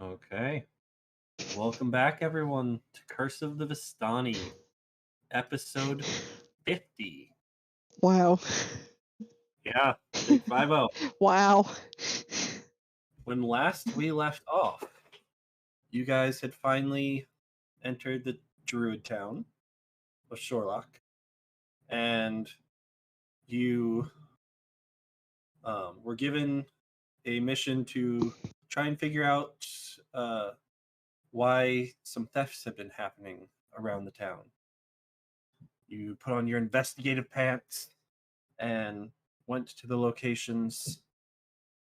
Okay. Welcome back, everyone, to Curse of the Vistani, episode 50. Wow. Yeah, big 5-0. Wow. When last we left off, you guys had finally entered the druid town of Shorelock, and you were given a mission to try and figure out why some thefts have been happening around the town. You put on your investigative pants and went to the locations.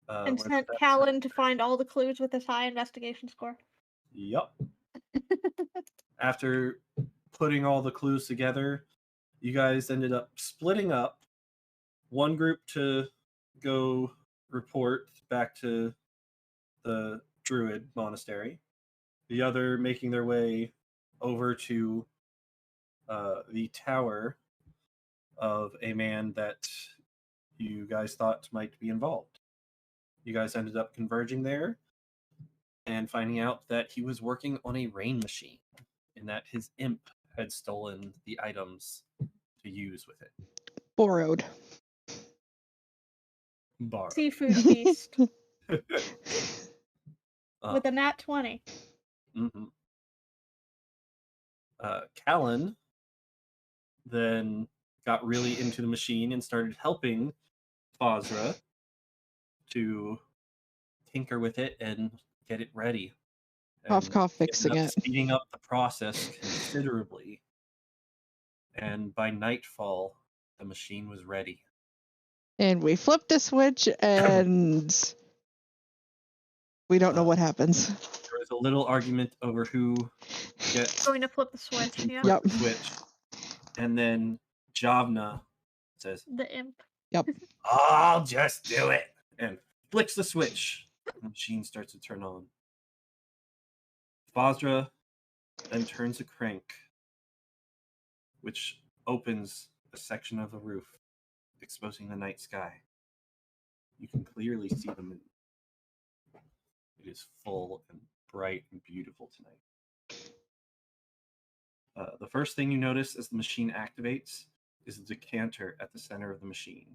And where the sent thefts Callan to find all the clues with his high investigation score. Yup. After putting all the clues together, you guys ended up splitting up. One group to go report back to the Druid monastery. The other making their way over to the tower of a man that you guys thought might be involved. You guys ended up converging there and finding out that he was working on a rain machine and that his imp had stolen the items to use with it. Borrowed. Bar. Seafood feast with a nat 20. Mm-hmm. Callan then got really into the machine and started helping Fazra to tinker with it and get it ready. Cough, fixing it. Speeding up the process considerably. And by nightfall, the machine was ready. And we flipped a switch and we don't know what happens. There was a little argument over who gets Going to flip the switch, yeah. Yep. the switch. And then Javna says, The imp. Yep. I'll just do it. And flicks the switch. The machine starts to turn on. Fazra then turns a crank, which opens a section of the roof, exposing the night sky. You can clearly see the moon. It is full and bright and beautiful tonight. The first thing you notice as the machine activates is the decanter at the center of the machine.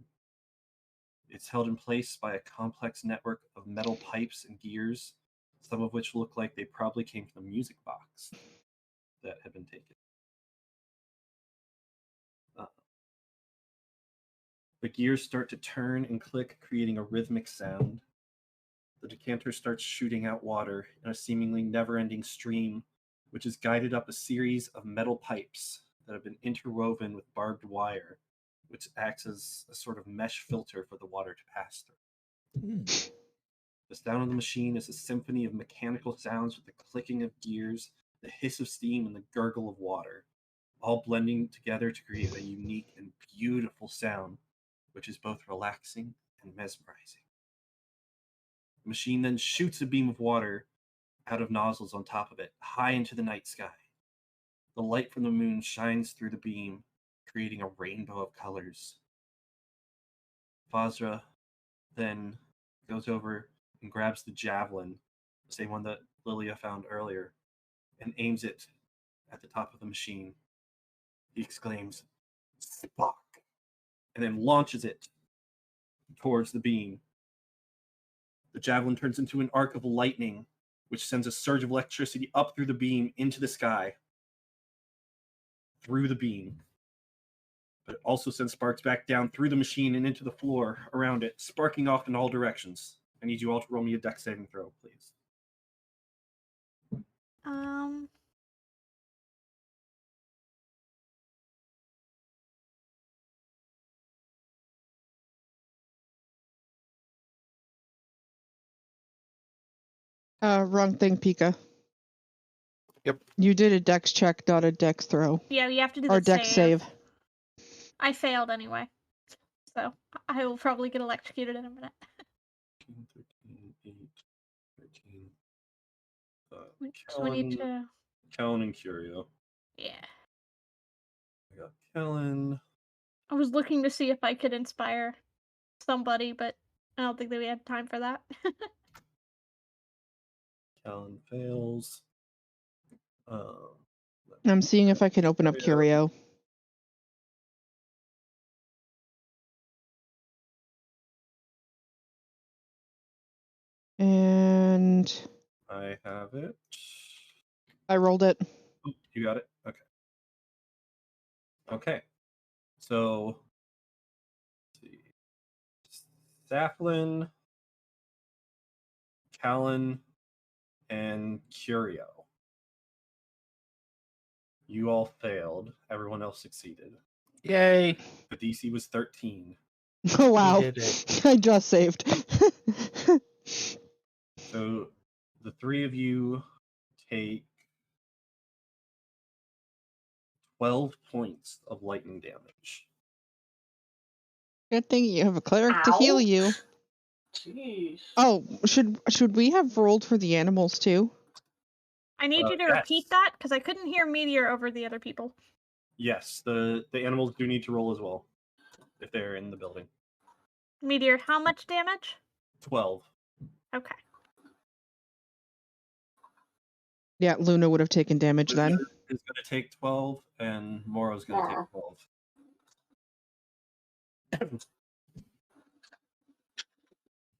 It's held in place by a complex network of metal pipes and gears, some of which look like they probably came from the music box that had been taken. The gears start to turn and click, creating a rhythmic sound. The decanter starts shooting out water in a seemingly never-ending stream, which is guided up a series of metal pipes that have been interwoven with barbed wire, which acts as a sort of mesh filter for the water to pass through. The sound of the machine is a symphony of mechanical sounds with the clicking of gears, the hiss of steam, and the gurgle of water, all blending together to create a unique and beautiful sound, which is both relaxing and mesmerizing. The machine then shoots a beam of water out of nozzles on top of it, high into the night sky. The light from the moon shines through the beam, creating a rainbow of colors. Fazra then goes over and grabs the javelin, the same one that Lilia found earlier, and aims it at the top of the machine. He exclaims, "Spark!" and then launches it towards the beam. The javelin turns into an arc of lightning, which sends a surge of electricity up through the beam into the sky, through the beam. But it also sends sparks back down through the machine and into the floor around it, sparking off in all directions. I need you all to roll me a dex saving throw, please. Wrong thing, Pika. Yep. You did a dex check, not a dex throw. Yeah, you have to do Or the dex save. I failed anyway. So I will probably get electrocuted in a minute. 13, 8, 13. So we need to... Kellen and Curio. Yeah. I got Kellen. I was looking to see if I could inspire somebody, but I don't think that we had time for that. Talon fails. I'm seeing if I can open up Curio. And I have it. I rolled it. Oh, you got it? Okay. Okay. So, let's see. Saflin, Callan, and Curio. You all failed. Everyone else succeeded. Yay! The DC was 13. Oh, wow. did it. I just saved. So the three of you take 12 points of lightning damage. Good thing you have a cleric to heal you. Jeez. Oh, should we have rolled for the animals too? I need you to Yes. repeat that because I couldn't hear Meteor over the other people. Yes, the animals do need to roll as well if they're in the building. Meteor, how much damage? 12. Okay. Yeah, Luna would have taken damage then. Luna is going to take 12, and Moro's going to take 12.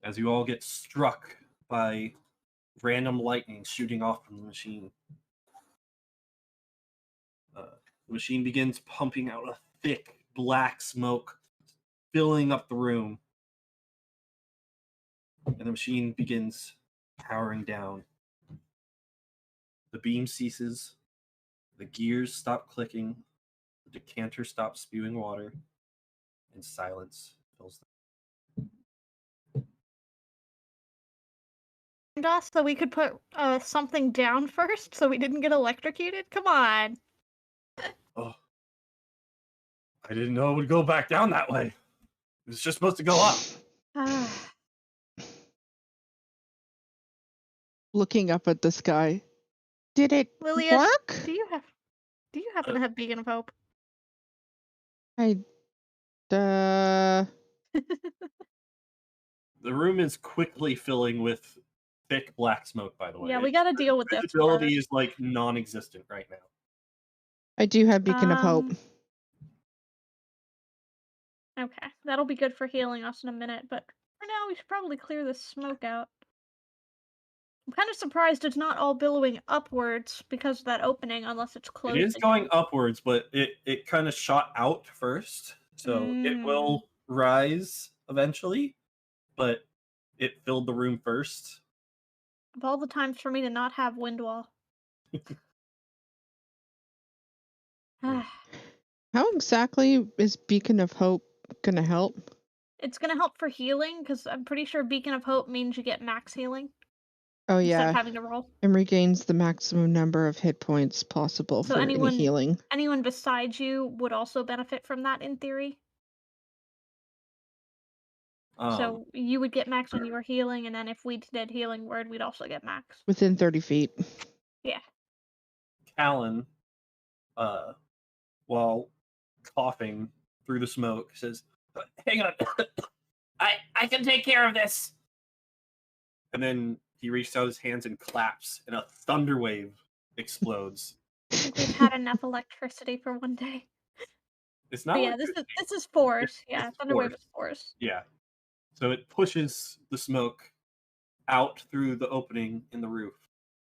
As you all get struck by random lightning shooting off from the machine. The machine begins pumping out a thick black smoke, filling up the room. And the machine begins powering down. The beam ceases. The gears stop clicking. The decanter stops spewing water. And silence fills the And us so we could put something down first so we didn't get electrocuted? Come on. Oh. I didn't know it would go back down that way. It was just supposed to go up. Looking up at the sky. Did it Lilia, work? do you happen to have Beacon of Hope? The room is quickly filling with thick black smoke, by the way. Yeah, we gotta deal with this. Visibility is like non-existent right now. I do have Beacon of Hope. Okay, that'll be good for healing us in a minute, but for now we should probably clear this smoke out. I'm kind of surprised it's not all billowing upwards because of that opening, unless it's closed. It is again. going upwards, but it kind of shot out first, so it will rise eventually, but it filled the room first. Of all the times for me to not have wind wall. How exactly is Beacon of Hope gonna help? It's gonna help for healing, because I'm pretty sure Beacon of Hope means you get max healing. Oh Instead yeah. of having to roll. And regains the maximum number of hit points possible So for any healing. Anyone besides you would also benefit from that in theory. So you would get max when you were healing, and then if we did healing word, we'd also get max. Within 30 feet. Yeah. Callan, while coughing through the smoke, says, "Hang on, I can take care of this." And then he reaches out his hands and claps, and a thunder wave explodes. I think we've had enough electricity for one day. It's not. But yeah, this is force. Yeah, it's thunder wave is force. Yeah. So it pushes the smoke out through the opening in the roof.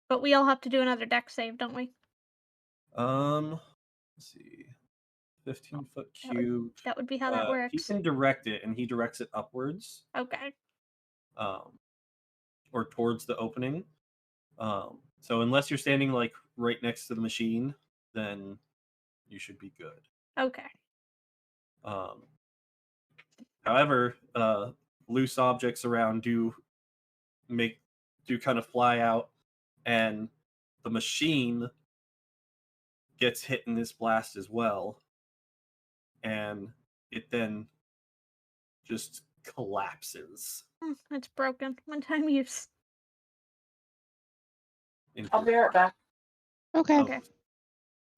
But we all have to do another deck save, don't we? Let's see. 15-foot cube. That would be how that works. He can direct it, and he directs it upwards. Okay. Or towards the opening. So unless you're standing like right next to the machine, then you should be good. Okay. However, loose objects around do kind of fly out, and the machine gets hit in this blast as well, and it then just collapses. It's broken. One time use. I'll be right back. Okay.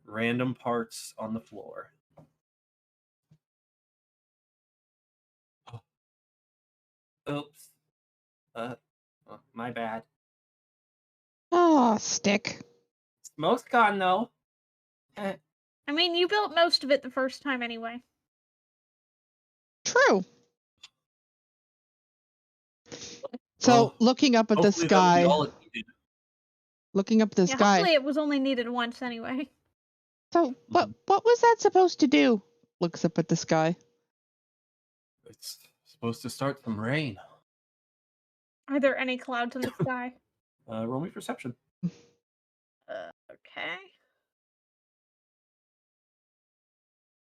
Random parts on the floor. Oops. My bad. Oh, stick. Smoke's gone though. I mean, you built most of it the first time anyway. True. So, Well, looking up at the hopefully that'll be sky, all it needed. looking up at the Yeah, sky. hopefully it was only needed once anyway. So, what was that supposed to do? Looks up at the sky. It's supposed to start some rain. Are there any clouds in the sky? Roll me perception. Okay.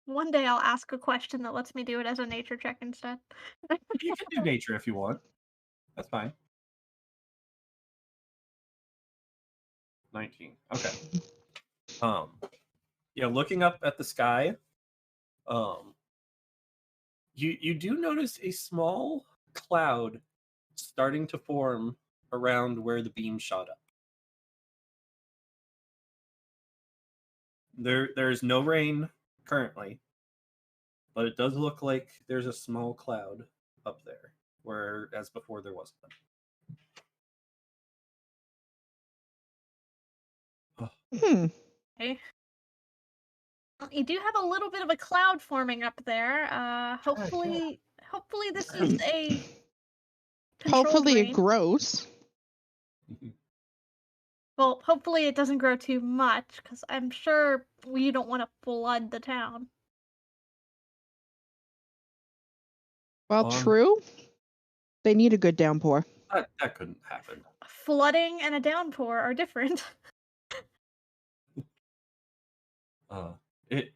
One day I'll ask a question that lets me do it as a nature check instead. You can do nature if you want. That's fine. 19. Okay. Yeah, looking up at the sky, you do notice a small cloud starting to form around where the beam shot up. There's no rain currently, but it does look like there's a small cloud up there, whereas before there wasn't. Okay. Well, you do have a little bit of a cloud forming up there. Hopefully this is a controlled Hopefully rain. it grows. Well, hopefully it doesn't grow too much, because I'm sure we don't want to flood the town. Well, true. They need a good downpour. That couldn't happen. Flooding and a downpour are different.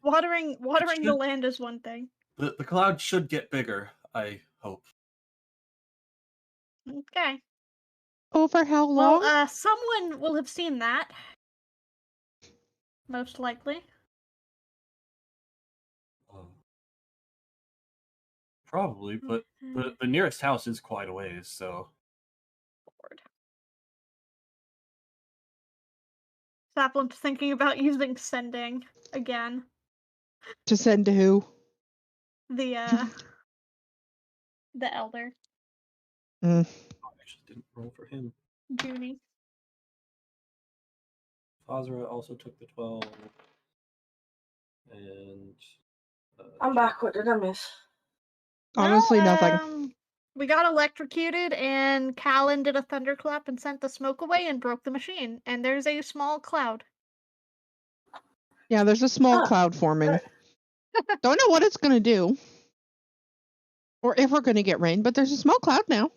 Watering the land is one thing. The cloud should get bigger, I hope. Okay. Over how long? Well, someone will have seen that. Most likely. Probably, but the nearest house is quite a ways, so. Lord. Saplin's thinking about using sending again. To send to who? The elder. I actually didn't roll for him. Junie. Fazra also took the 12. And I'm back. What did I miss? Honestly, Well, nothing. We got electrocuted, and Callan did a thunderclap and sent the smoke away and broke the machine. And there's a small cloud. Yeah, there's a small cloud forming. Don't know what it's going to do. Or if we're going to get rain, but there's a small cloud now.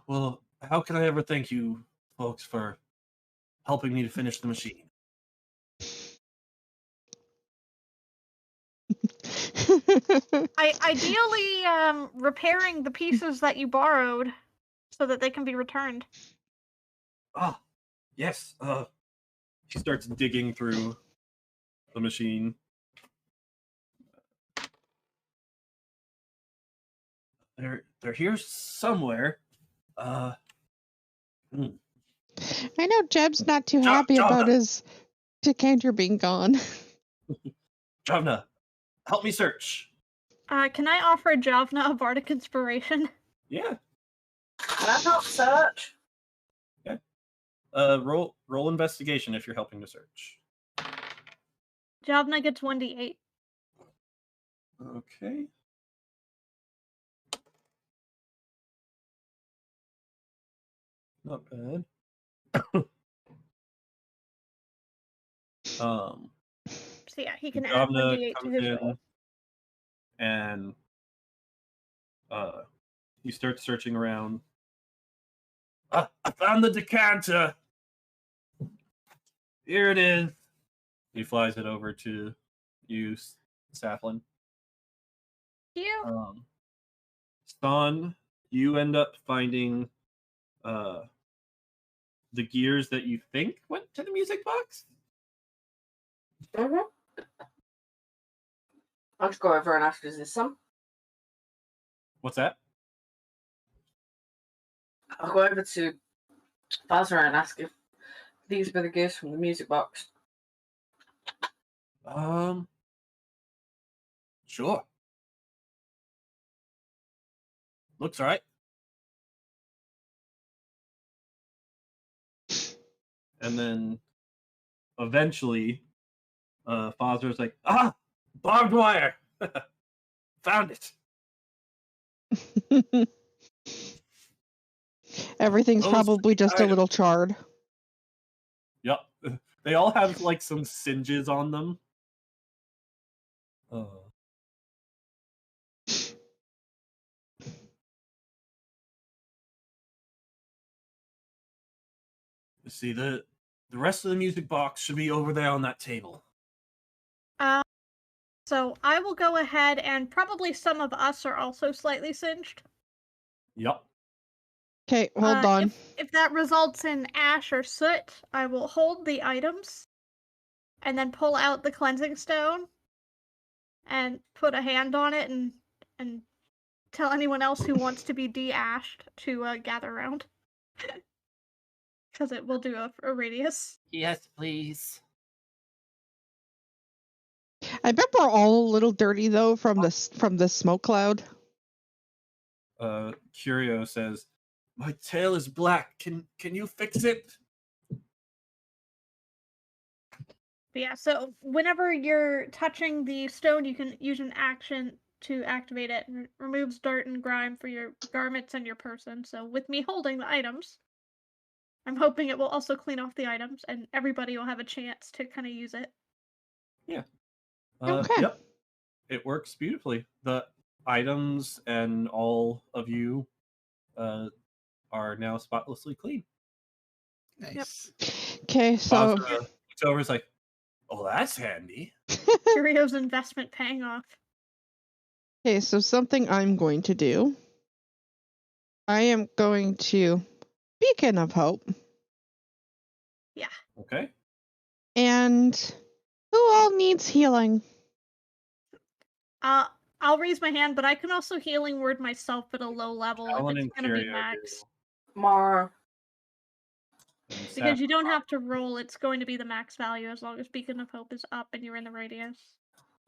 well, how can I ever thank you folks for helping me to finish the machine? Ideally, repairing the pieces that you borrowed so that they can be returned. Ah, yes. She starts digging through the machine. They're here somewhere. I know Jeb's not too happy about his decanter being gone. Javna, help me search. Can I offer Javna a bardic inspiration? Yeah. Can I not search? Yeah. Roll investigation if you're helping to search. Javna gets 1d8. Okay. Not bad. So yeah, he can add Javna 1d8 to comes his in roll. and he starts searching around. I found the decanter. Here it is. He flies it over to you, Saflin. You? Stan, you end up finding the gears that you think went to the music box. Mm-hmm. I'll just go over and ask, is this some? What's that? I'll go over to Fazra and ask if these were the gears from the music box. Sure. looks all right. And then eventually, Fozra's like, barbed wire! Found it! Everything's Those probably just a items. little charred. Yep. They all have, like, some singes on them. See, the rest of the music box should be over there on that table. So I will go ahead, and probably some of us are also slightly singed. Yep. Okay, hold on. If that results in ash or soot, I will hold the items and then pull out the cleansing stone and put a hand on it and tell anyone else who wants to be de-ashed to gather around. Because it will do a radius. Yes, please. I bet we're all a little dirty though from the smoke cloud. Curio says, "My tail is black. Can you fix it?" But yeah, so whenever you're touching the stone, you can use an action to activate it, and removes dirt and grime for your garments and your person. So with me holding the items, I'm hoping it will also clean off the items, and everybody will have a chance to kind of use it. Yeah. Okay. Yep. It works beautifully. The items and all of you are now spotlessly clean. Nice. Okay, so Fozra looks over, is like, "Oh, that's handy." Curio's investment paying off. okay, so something I'm going to do. I am going to beacon of hope. Yeah. Okay. And who all needs healing? I'll raise my hand, but I can also healing word myself at a low level Alan if and it's gonna be Curio max. Mara. do. And Because you Sap- don't have to roll, it's going to be the max value as long as Beacon of Hope is up and you're in the radius.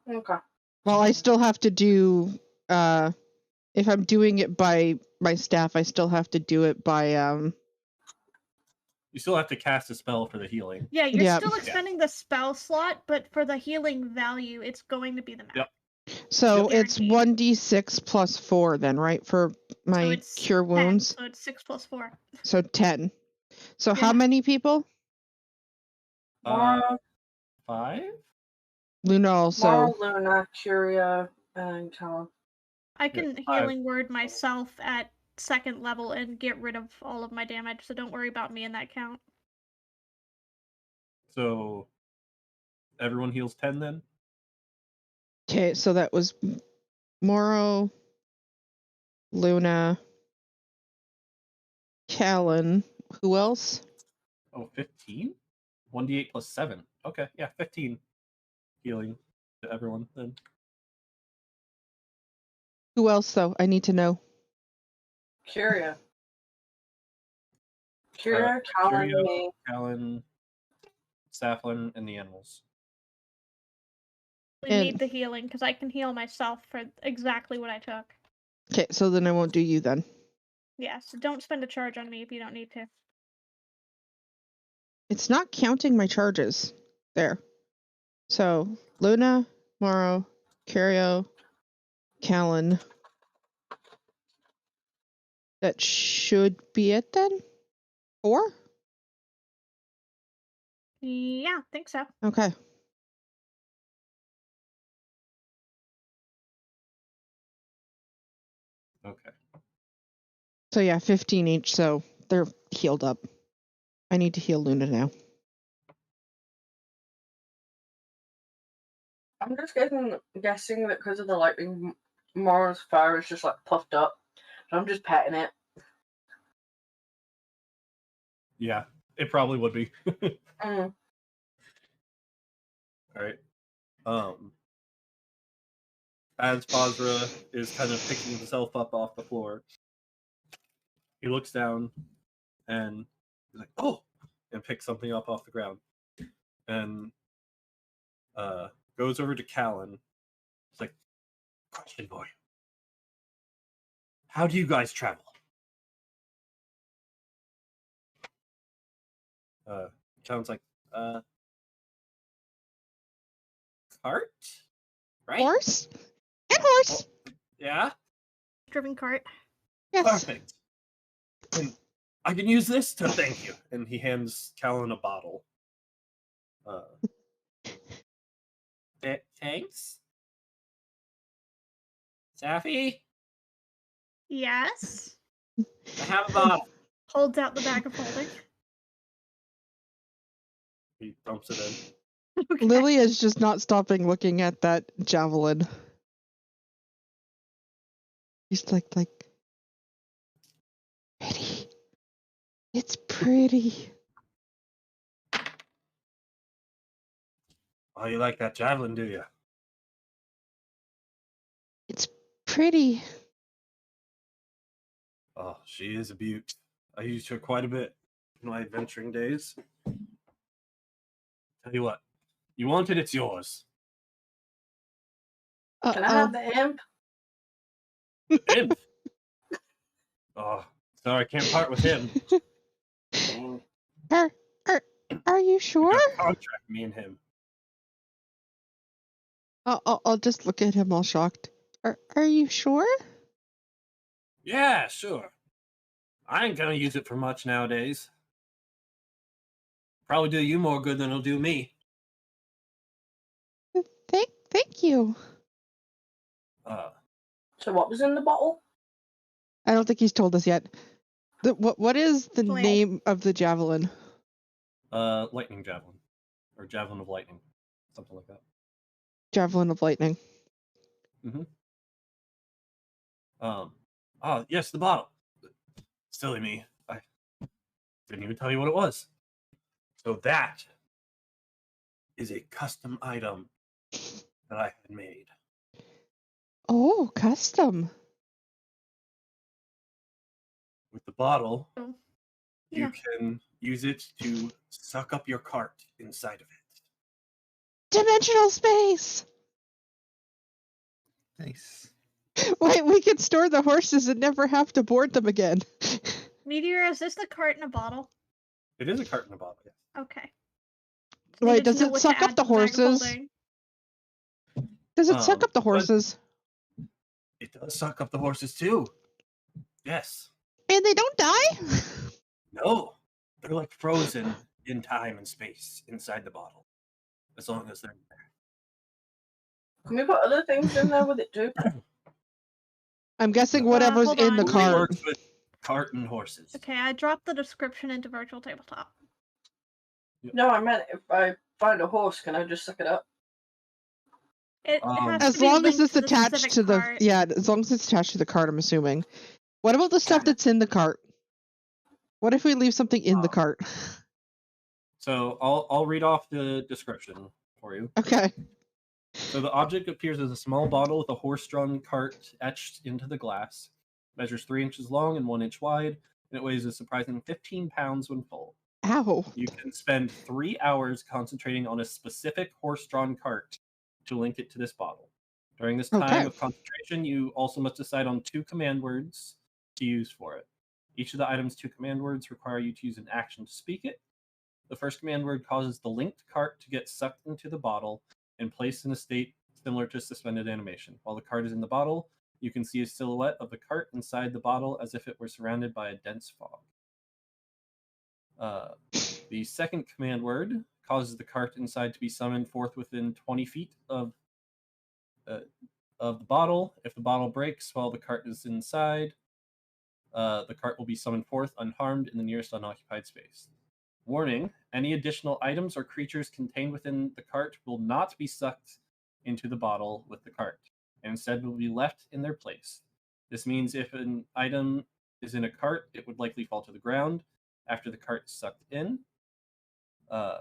Okay. Well, I still have to do if I'm doing it by my staff, I still have to do it by You still have to cast a spell for the healing. Yeah, you're Yep. still expending the spell slot, but for the healing value, it's going to be the max. Yep. so Yep. it's 1d6 plus 4 then, right? For my So it's cure 10, wounds. so it's 6 plus 4. So 10. So how Yeah. many people? Mara, 5? Luna also. Mara, Luna, Curia, and Callum. I can 5. healing word myself at 2nd level and get rid of all of my damage, so don't worry about me in that count. So everyone heals 10 then? Okay, so that was Moro, Luna, Callan. Who else? Oh, 15? 1d8 plus 7. Okay, yeah, 15 healing to everyone then. Who else though? I need to know. Curia. Curia, Callum, Curio, me. Callan, Saflin, and the animals. We And- need the healing, because I can heal myself for exactly what I took. Okay, so then I won't do you then. Yeah, so don't spend a charge on me if you don't need to. It's not counting my charges. There. So Luna, Moro, Curio, Callan. That should be it then? 4? Yeah, think so. Okay. Okay. So yeah, 15 each, so they're healed up. I need to heal Luna now. I'm just guessing that because of the lightning, Mara's fire is just like puffed up. So I'm just petting it. Yeah, it probably would be. Mm. All right. As Fozra is kind of picking himself up off the floor, he looks down and he's like, "Oh!" and picks something up off the ground, and goes over to Callan. It's like, "Question for you. How do you guys travel? Sounds like cart, right? Horse? And horse. Yeah, Driven cart. Yes. perfect. And I can use this to thank you. And he hands Callan a bottle. Thanks, Safi. Yes. I have a bottle. Holds out the bag of holding. He dumps it in. Okay. Lily is just not stopping looking at that javelin. He's like, pretty. It's pretty. Oh, you like that javelin, do you? It's pretty. Oh, she is a beaut. I used her quite a bit in my adventuring days. Tell you what, you want it, it's yours. Can I have the imp? Imp. Oh, sorry, can't part with him. Dang. Are you We sure? got a contract, me and him. I'll just look at him all shocked. Are you sure? Yeah, sure. I ain't gonna use it for much nowadays. Probably do you more good than it'll do me. Thank you. So what was in the bottle? I don't think he's told us yet. What is the Flailed. name of the javelin? Lightning javelin. Or javelin of lightning. Something like that. Javelin of lightning. Oh, yes, the bottle. Silly me. I didn't even tell you what it was. So that is a custom item that I had made. Oh, custom. With the bottle, Oh, you yeah. can use it to suck up your cart inside of it. Dimensional space. Nice. Wait, we can store the horses and never have to board them again. Meteor, is this the cart in a bottle? It is a cart in a bottle, yes. Okay. Wait, Needed to does know it what to suck up add the to bag of horses? holding. Does it suck up the But horses? it does suck up the horses too. Yes. And they don't die? No. They're like frozen in time and space inside the bottle. As long as they're there. Can we put other things in there with it too? I'm guessing whatever's hold in the on. Only cart. works with cart and horses. Okay, I dropped the description into virtual tabletop. No, I meant if I find a horse, can I just suck it up? It has As to be long as linked it's to the attached specific to the cart. as long as it's attached to the cart, I'm assuming. What about the stuff that's in the cart? What if we leave something in the cart? So I'll read off the description for you. Okay. So the object appears as a small bottle with a horse-drawn cart etched into the glass. Measures 3 inches long and 1 inch wide, and it weighs a surprising 15 pounds when full. Ow. You can spend 3 hours concentrating on a specific horse-drawn cart to link it to this bottle. During this time Okay. of concentration, you also must decide on 2 command words to use for it. Each of the item's 2 command words require you to use an action to speak it. The first command word causes the linked cart to get sucked into the bottle and placed in a state similar to suspended animation. While the cart is in the bottle, you can see a silhouette of the cart inside the bottle as if it were surrounded by a dense fog. The second command word causes the cart inside to be summoned forth within 20 feet of the bottle. If the bottle breaks while the cart is inside, the cart will be summoned forth unharmed in the nearest unoccupied space. Warning, any additional items or creatures contained within the cart will not be sucked into the bottle with the cart, and instead will be left in their place. This means if an item is in a cart, it would likely fall to the ground after the cart is sucked in,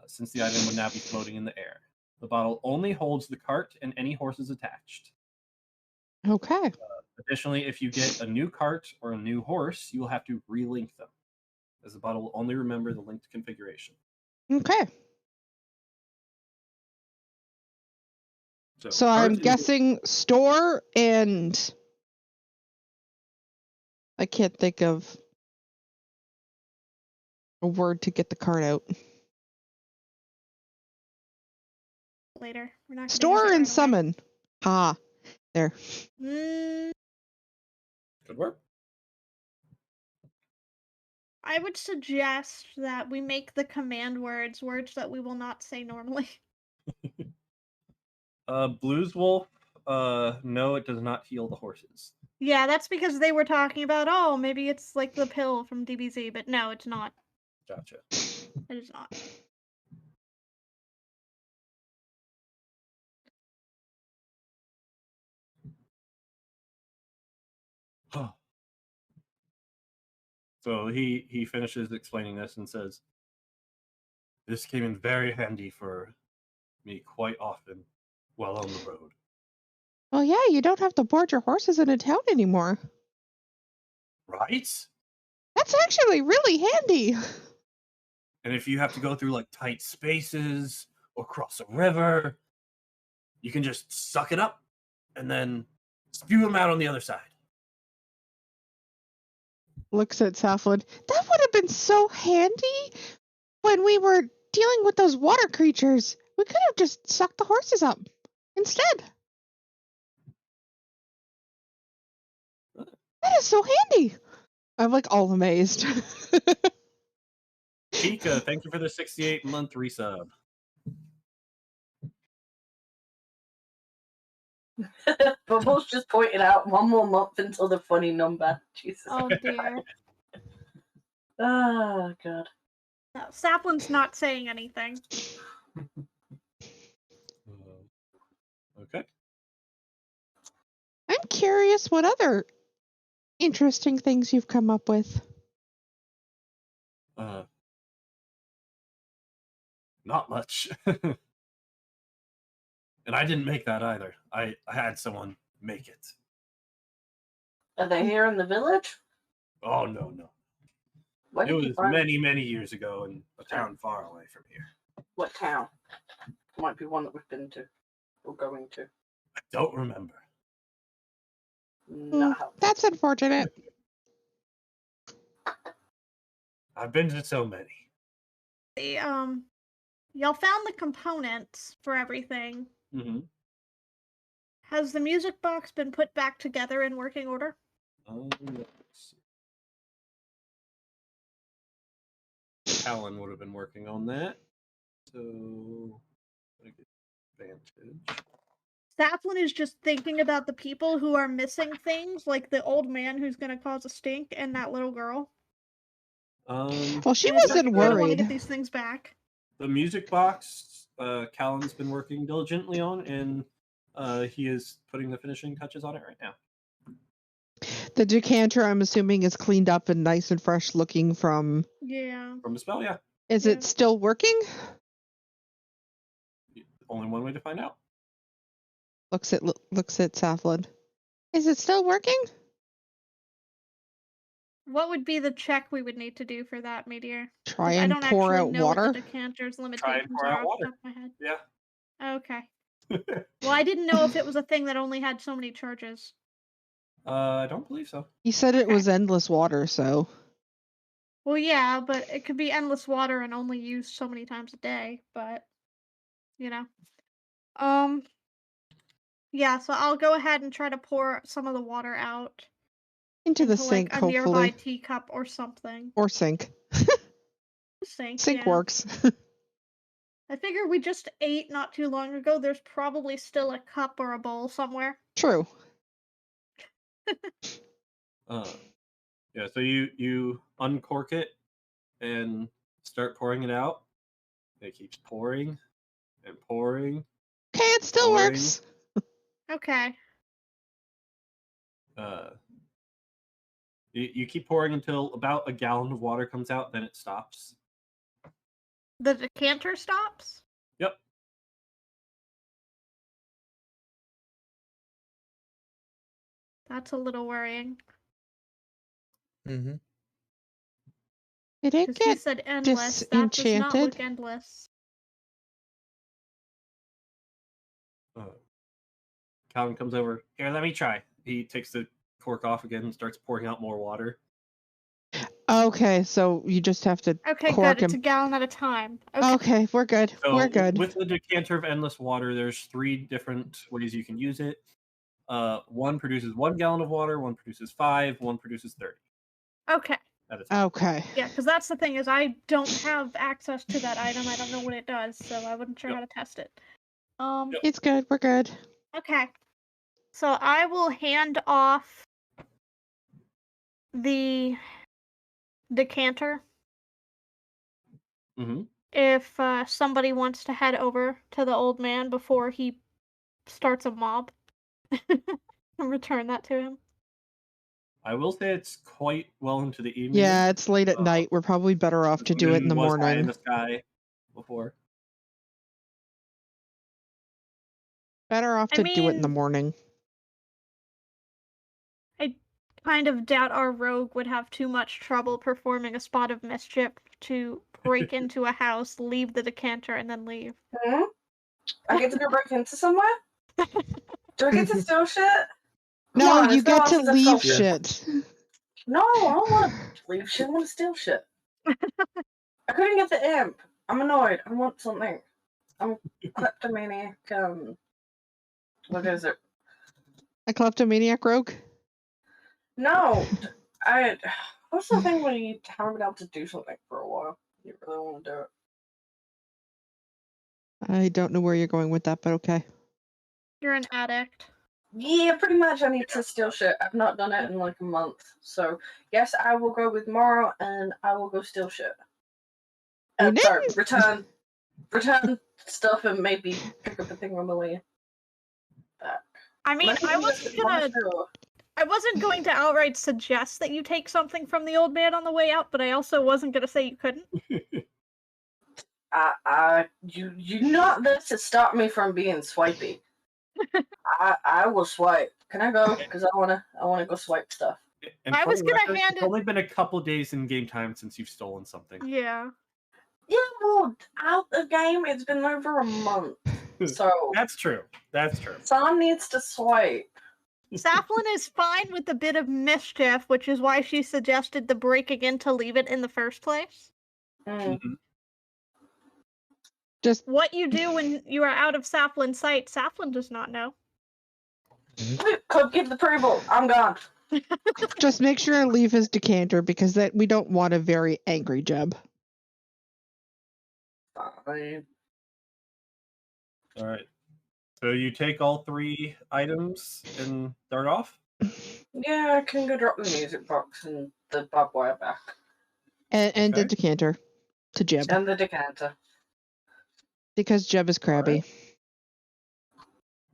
since the item would now be floating in the air. The bottle only holds the cart and any horses attached. Okay. Additionally, if you get a new cart or a new horse, you will have to relink them, as the bottle will only remember the linked configuration. Okay. So cart I'm is- guessing store and I can't think of a word to get the card out. Later. We're not gonna use Store it and right away. summon. Ha. There. Mm, Good work. I would suggest that we make the command words that we will not say normally. Blues Wolf, no, it does not heal the horses. Yeah, that's because they were talking about, oh, maybe it's like the pill from DBZ, but no, it's not. Gotcha. It is not. So he finishes explaining this and says, "This came in very handy for me quite often while on the road." Well, yeah, you don't have to board your horses in a town anymore. Right? That's actually really handy. And if you have to go through like tight spaces or cross a river, you can just suck it up and then spew them out on the other side. Looks at Southwood. That would have been so handy when we were dealing with those water creatures. We could have just sucked the horses up instead. That is so handy. I'm like all amazed. Chica, thank you for the 68-month resub. Bubbles just pointed out 1 more month until the funny number. Jesus. Oh dear. Oh, God. No, Saplin's not saying anything. Okay. I'm curious what other interesting things you've come up with. Not much. And I didn't make that either. I had someone make it. Are they here in the village? Oh, no. Where It did you was find many, many years ago in a town far away from here. What town? Might be one that we've been to or going to. I don't remember. Not helpful. That's unfortunate. I've been to so many. Y'all found the components for everything. Mm-hmm. Has the music box been put back together in working order? Let's see. Alan would have been working on that. So, advantage. Saplin is just thinking about the people who are missing things, like the old man who's gonna cause a stink and that little girl. Well, she And it's wasn't like, I want to worried. get these things back. The music box, Callan's been working diligently on, and he is putting the finishing touches on it right now. The decanter, I'm assuming, is cleaned up and nice and fresh looking from... Yeah. From the spell, yeah. Is Yeah. it still working? Only one way to find out. Looks at Southwood. Is it still working? What would be the check we would need to do for that, Meteor? Try 'Cause I and don't pour actually out know water. what the decanter's limitations pour are out off water. the top of my head. Yeah. Okay. Well, I didn't know if it was a thing that only had so many charges. I don't believe so. He said it was endless water, so... Well, yeah, but it could be endless water and only used so many times a day, but, you know. Yeah, so I'll go ahead and try to pour some of the water out Into the into, sink, like, a nearby hopefully. teacup or something. Or sink. Sink, Sink yeah. works. I figure we just ate not too long ago. There's probably still a cup or a bowl somewhere. True. Yeah, so you uncork it and start pouring it out. It keeps pouring and pouring. Okay, it still Pouring. works. Okay. You keep pouring until about a gallon of water comes out, then it stops. The decanter stops? Yep. That's a little worrying. Mm-hmm. Did it Because he get said endless. That does not disenchanted? look endless. Calvin comes over. Here, let me try. He takes the cork off again and starts pouring out more water. Okay, so you just have to Okay, cork good. It's a and... gallon at a time. Okay. Okay, we're good. So We're good. with the decanter of endless water, there's 3 different ways you can use it. One produces 1 gallon of water, one produces 5, one produces 30 Okay. at a time. Okay. Yeah, because that's the thing is I don't have access to that item. I don't know what it does, so I wasn't sure Yep. how to test it. Yep. It's good. We're good. Okay. So I will hand off the decanter Mm-hmm. if somebody wants to head over to the old man before he starts a mob and return that to him. I will say it's quite well into the evening. Yeah, it's late at night. We're probably better off to The do it in moon the was high in morning. the sky before. Better off I to do it in the mean- morning. I kind of doubt our rogue would have too much trouble performing a spot of mischief to break into a house, leave the decanter, and then leave. Hmm? I get to go break into somewhere? Do I get to steal shit? Come No, on, you it's been a get while to since I've stole leave shit. shit. No, I don't want to leave shit. I want to steal shit. I couldn't get the imp. I'm annoyed. I want something. I'm kleptomaniac. What is it? A kleptomaniac rogue? No, what's the thing when you haven't been able to do something for a while? You really want to do it. I don't know where you're going with that, but okay. You're an addict. Yeah, pretty much. I need to steal shit. I've not done it in like a month. So yes, I will go with Morrow, and I will go steal shit. You Sorry, didn't- return stuff, and maybe pick up a thing on the way back. I mean, Unless you I can wasn't just get one gonna. through. I wasn't going to outright suggest that you take something from the old man on the way out, but I also wasn't gonna say you couldn't. You not there to stop me from being swipey. I will swipe. Can I go? Because I wanna go swipe stuff. And I for was the gonna record, hand it's it- only been a couple days in game time since you've stolen something. Yeah. Yeah, well, out the game, it's been over a month. So That's true. That's true. someone needs to swipe. Saflin is fine with a bit of mischief, which is why she suggested the breaking in to leave it in the first place. Mm. Mhm. Just What you do when you are out of Saflin's sight, Saflin does not know. Could give the approval. I'm gone. just make sure to leave his decanter because that we don't want a very angry Jeb. Fine. All right. So you take all 3 items and dart off? Yeah, I can go drop the music box and the barbed wire back. And the Okay. decanter to Jeb. And the decanter. Because Jeb is crabby.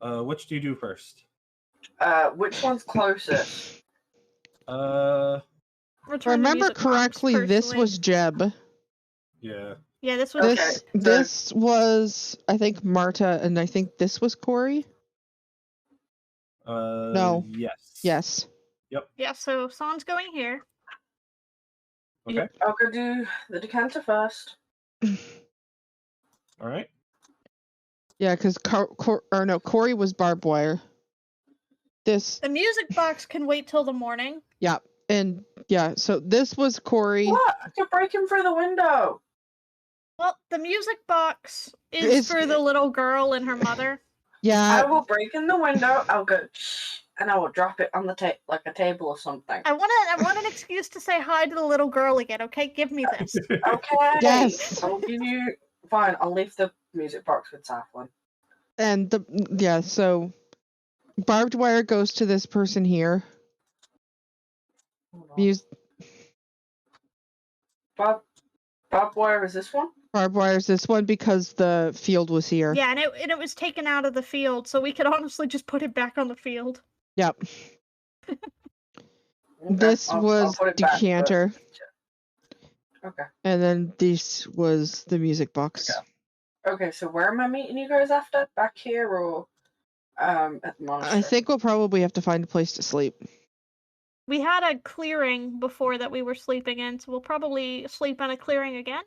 Which do you do first? Which one's closest? Return the Remember music box, correctly, this personally. was Jeb. Yeah. Yeah, this was. Okay, This so- this was, I think, Marta, and I think this was Corey. No. Yes. Yes. Yeah, so Son's going here. Okay. Yeah, I'll go do the decanter first. All right. Yeah, because Corey was barbed wire. This, The music box can wait till the morning. yeah, and yeah, so this was Corey. What? You're breaking through the window. Well, the music box is It's- for the little girl and her mother. I Yeah, will break in the window. I'll go shh, and I will drop it on the like a table or something. I want an excuse to say hi to the little girl again, okay? Give me this. Okay. Yes. I'll give you. Fine. I'll leave the music box with Saflin. and so barbed wire goes to this person here. Hold on. Use Barbed wire is this one? barbed wire is this one because the field was here. Yeah, and it was taken out of the field, so we could honestly just put it back on the field. Yep. Okay, This I'll was put it back, but- decanter, Okay. and then this was the music box. Okay, so where am I meeting you guys after? Back here or at the monastery? I think we'll probably have to find a place to sleep. We had a clearing before that we were sleeping in, so we'll probably sleep in a clearing again.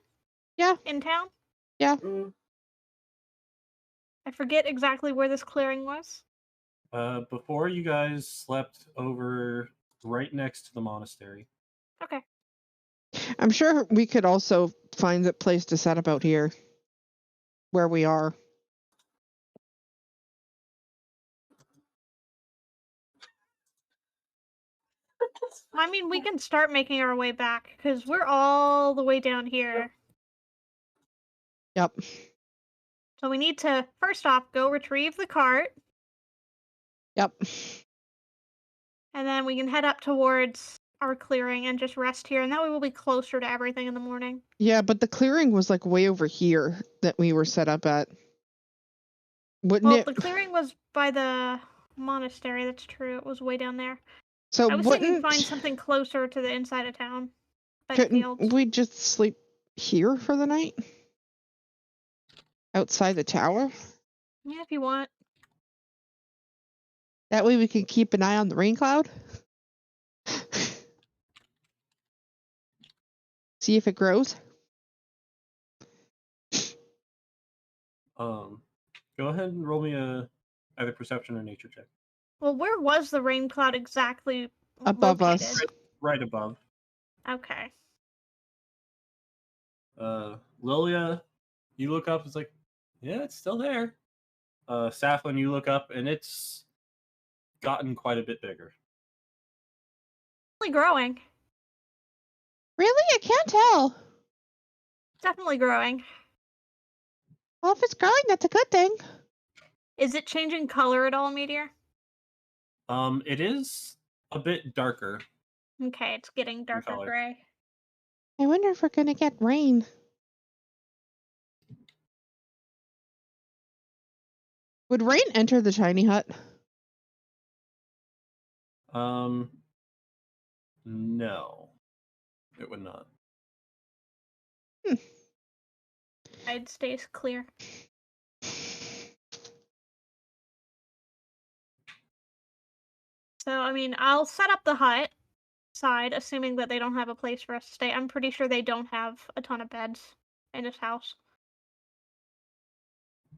Yeah. In town. Mm, I forget exactly where this clearing was. Before you guys slept over right next to the monastery. Okay. I'm sure we could also find a place to set up out here, where we are. I mean, we can start making our way back because we're all the way down here. Yep. So we need to first off go retrieve the cart, Yep. and then we can head up towards our clearing and just rest here, and that way we'll be closer to everything in the morning. Yeah, but the clearing was like way over here that we were set up at. Wouldn't Well, it? the clearing was by the monastery. That's true. It was way down there. So I was thinking wouldn't find something closer to the inside of town. By the couldn't fields. we just sleep here for the night? Outside the tower? Yeah, if you want. That way we can keep an eye on the rain cloud. See if it grows. Go ahead and roll me a either perception or nature check. Well, where was the rain cloud exactly Above located? us. Right above. Okay. Lilia, you look up, it's like, yeah, it's still there. Saflin, you look up, and it's gotten quite a bit bigger. Definitely growing. Really? I can't tell. Definitely growing. Well, if it's growing, that's a good thing. Is it changing color at all, Meteor? It is a bit darker. Okay, it's getting darker color. gray. I wonder if we're gonna get rain. Would rain enter the tiny hut? No, it would not. It stays clear. So, I mean, I'll set up the hut side, assuming that they don't have a place for us to stay. I'm pretty sure they don't have a ton of beds in this house.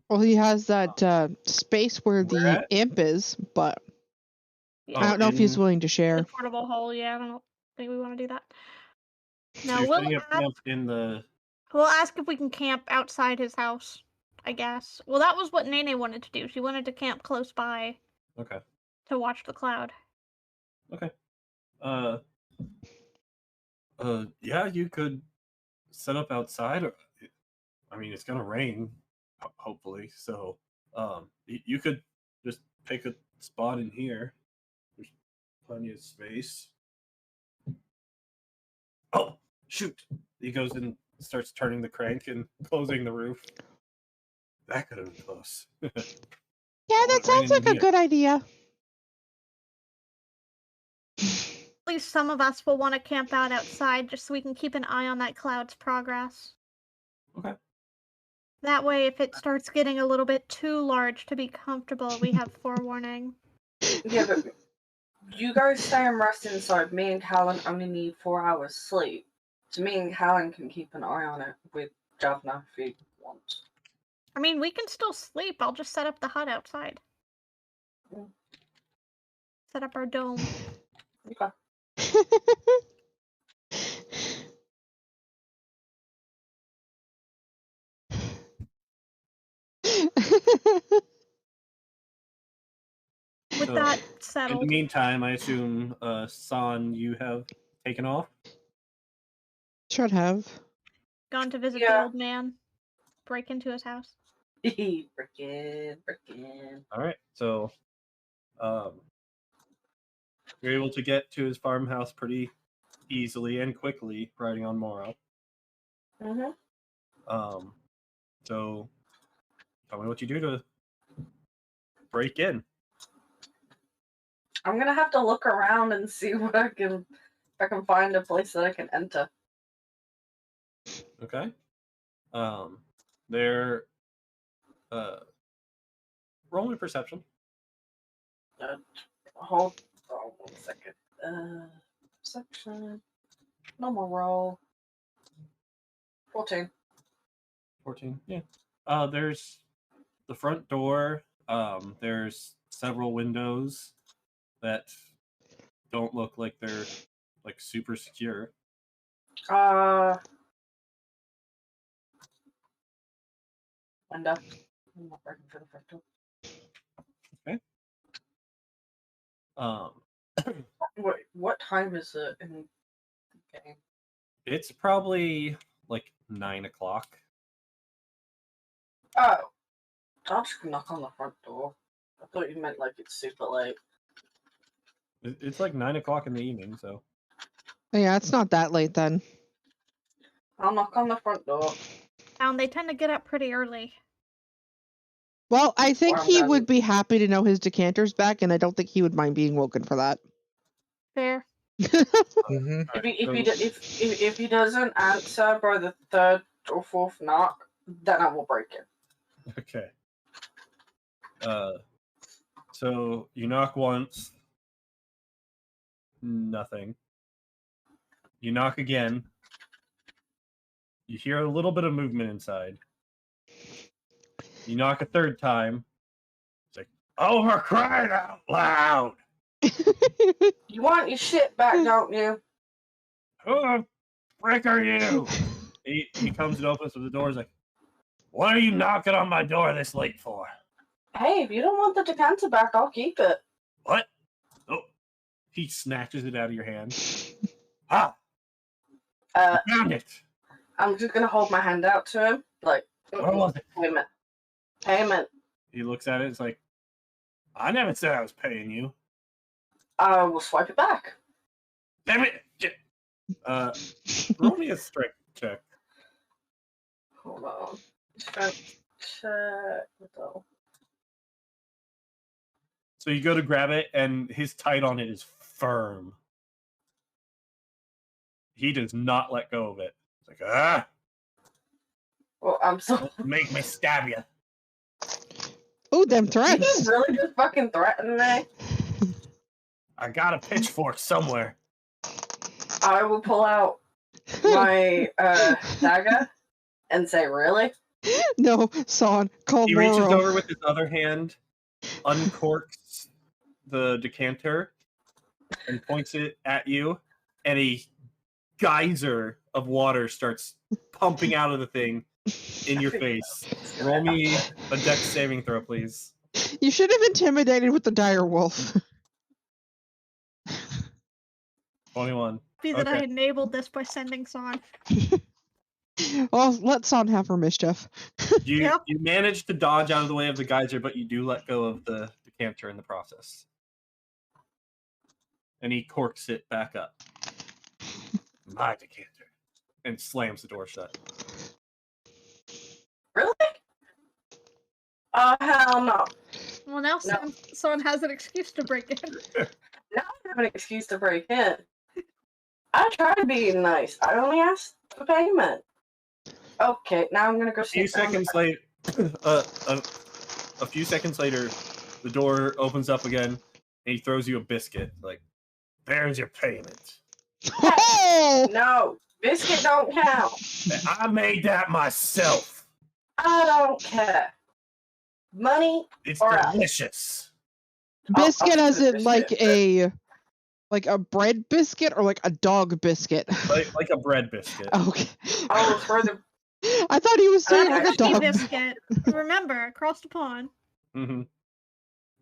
Well, he has that space where the Where at? imp is, but Yeah. I don't know if he's willing to The share. portable hole, yeah, I don't think we want to do that. So No, you're we'll setting up camp in the. We'll ask if we can camp outside his house, I guess. Well, that was what Nene wanted to do. She wanted to camp close by Okay. to watch the cloud. Okay. Yeah, you could set up outside. I mean, it's gonna rain, hopefully. So, you could just pick a spot in here. There's plenty of space. Oh, shoot! He goes and starts turning the crank and closing the roof. That could have been close. Yeah, Oh, that it sounds rained in like a here. good idea. At least some of us will want to camp out outside just so we can keep an eye on that cloud's progress. Okay. That way, if it starts getting a little bit too large to be comfortable, we have forewarning. Yeah, but you guys stay and rest inside. Me and Callan only need 4 hours sleep. So me and Callan can keep an eye on it with Javna if he wants. I mean, we can still sleep. I'll just set up the hut outside. Mm. Set up our dome. Okay. With So, that in the settled, meantime, I assume, San, you have taken off. Should have. gone to visit the Yeah. old man, break into his house. Frickin'. All right. So, you're able to get to his farmhouse pretty easily and quickly, riding on Moro. Mm-hmm. So tell me what you do to break in. I'm gonna have to look around and see what if I can find a place that I can enter. Okay. There. Roll me perception. Hold on 1 second. Perception. Normal roll. 14. 14. Yeah. There's the front door. There's several windows that don't look like they're like super secure. Window. I'm not working for the front door. Wait, what time is it in the game? It's probably like 9 o'clock. Oh, I'll just knock on the front door. I thought you meant like it's super late. It's like 9 o'clock in the evening, so. Yeah, it's not that late then. I'll knock on the front door. They tend to get up pretty early. Well, I think Well, he then- would be happy to know his decanter's back, and I don't think he would mind being woken for that. Fair. Mm-hmm. If he doesn't answer by the third or fourth knock, then I will break it. Okay. So you knock once. Nothing. You knock again. You hear a little bit of movement inside. You knock a third time. It's like, oh, we're crying out loud! You want your shit back, don't you? Who the frick are you? He comes and opens the door. He's like, what are you knocking on my door this late for? Hey, if you don't want the decanter back, I'll keep it. What? Oh, he snatches it out of your hand. Ah, found it. I'm just gonna hold my hand out to him, like, What was it? Payment. He looks at it. It's like, I never said I was paying you. I will swipe it back. Damn it! Roll me a strength check. Hold on. Strength check. Though. So you go to grab it, and his tight on it is firm. He does not let go of it. It's like, ah! Well, I'm so. Don't make me stab you. Ooh, them You threats. just really just fucking threaten me. I got a pitchfork somewhere. I will pull out my dagger and say, "Really?" No, Son, call He reaches Moro. over with his other hand, uncorks the decanter, and points it at you, and a geyser of water starts pumping out of the thing in your face. Roll me a dex saving throw, please. You should have intimidated with the dire wolf. 21. Be that I Okay. enabled this by sending Son. Well, let Son have her mischief. You Yep. you manage to dodge out of the way of the geyser, but you do let go of the decanter in the process. And he corks it back up. My decanter. And slams the door shut. Really? Oh hell no! Well, now No. Son has an excuse to break in. Now I have an excuse to break in. I tried being nice. I only asked for payment. Okay, now I'm gonna go A few sit down. seconds later, a few seconds later, the door opens up again, and he throws you a biscuit. Like, there's your payment. Oh! No, biscuit don't count. I made that myself. I don't care. Money. It's All right. delicious. Biscuit I'll as do the in like biscuit. a bread biscuit or like a dog biscuit? Like a bread biscuit. Okay. I will throw the. I thought he was saying Not like a Cookie dog. biscuit. Remember, across the pond. Mm-hmm.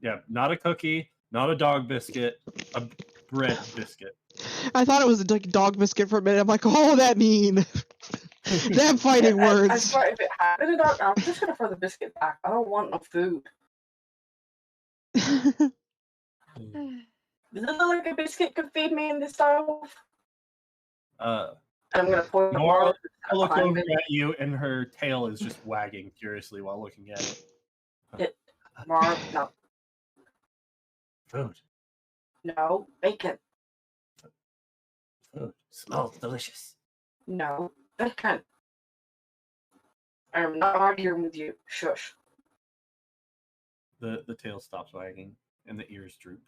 Yeah, not a cookie, not a dog biscuit, a bread biscuit. I thought it was like a dog biscuit for a minute. I'm like, oh, that mean. Them fighting I words. swear, if it had been a dog, I'm just gonna throw the biscuit back. I don't want no food. Does it look like a biscuit could feed me in this style? And I'm gonna point the Nora ball look behind over me. at you, and her tail is just wagging curiously while looking at it. Marv, no, Food. no, bacon, Food. Smells delicious. no, bacon. I'm not arguing with you. Shush. The tail stops wagging, and the ears droop.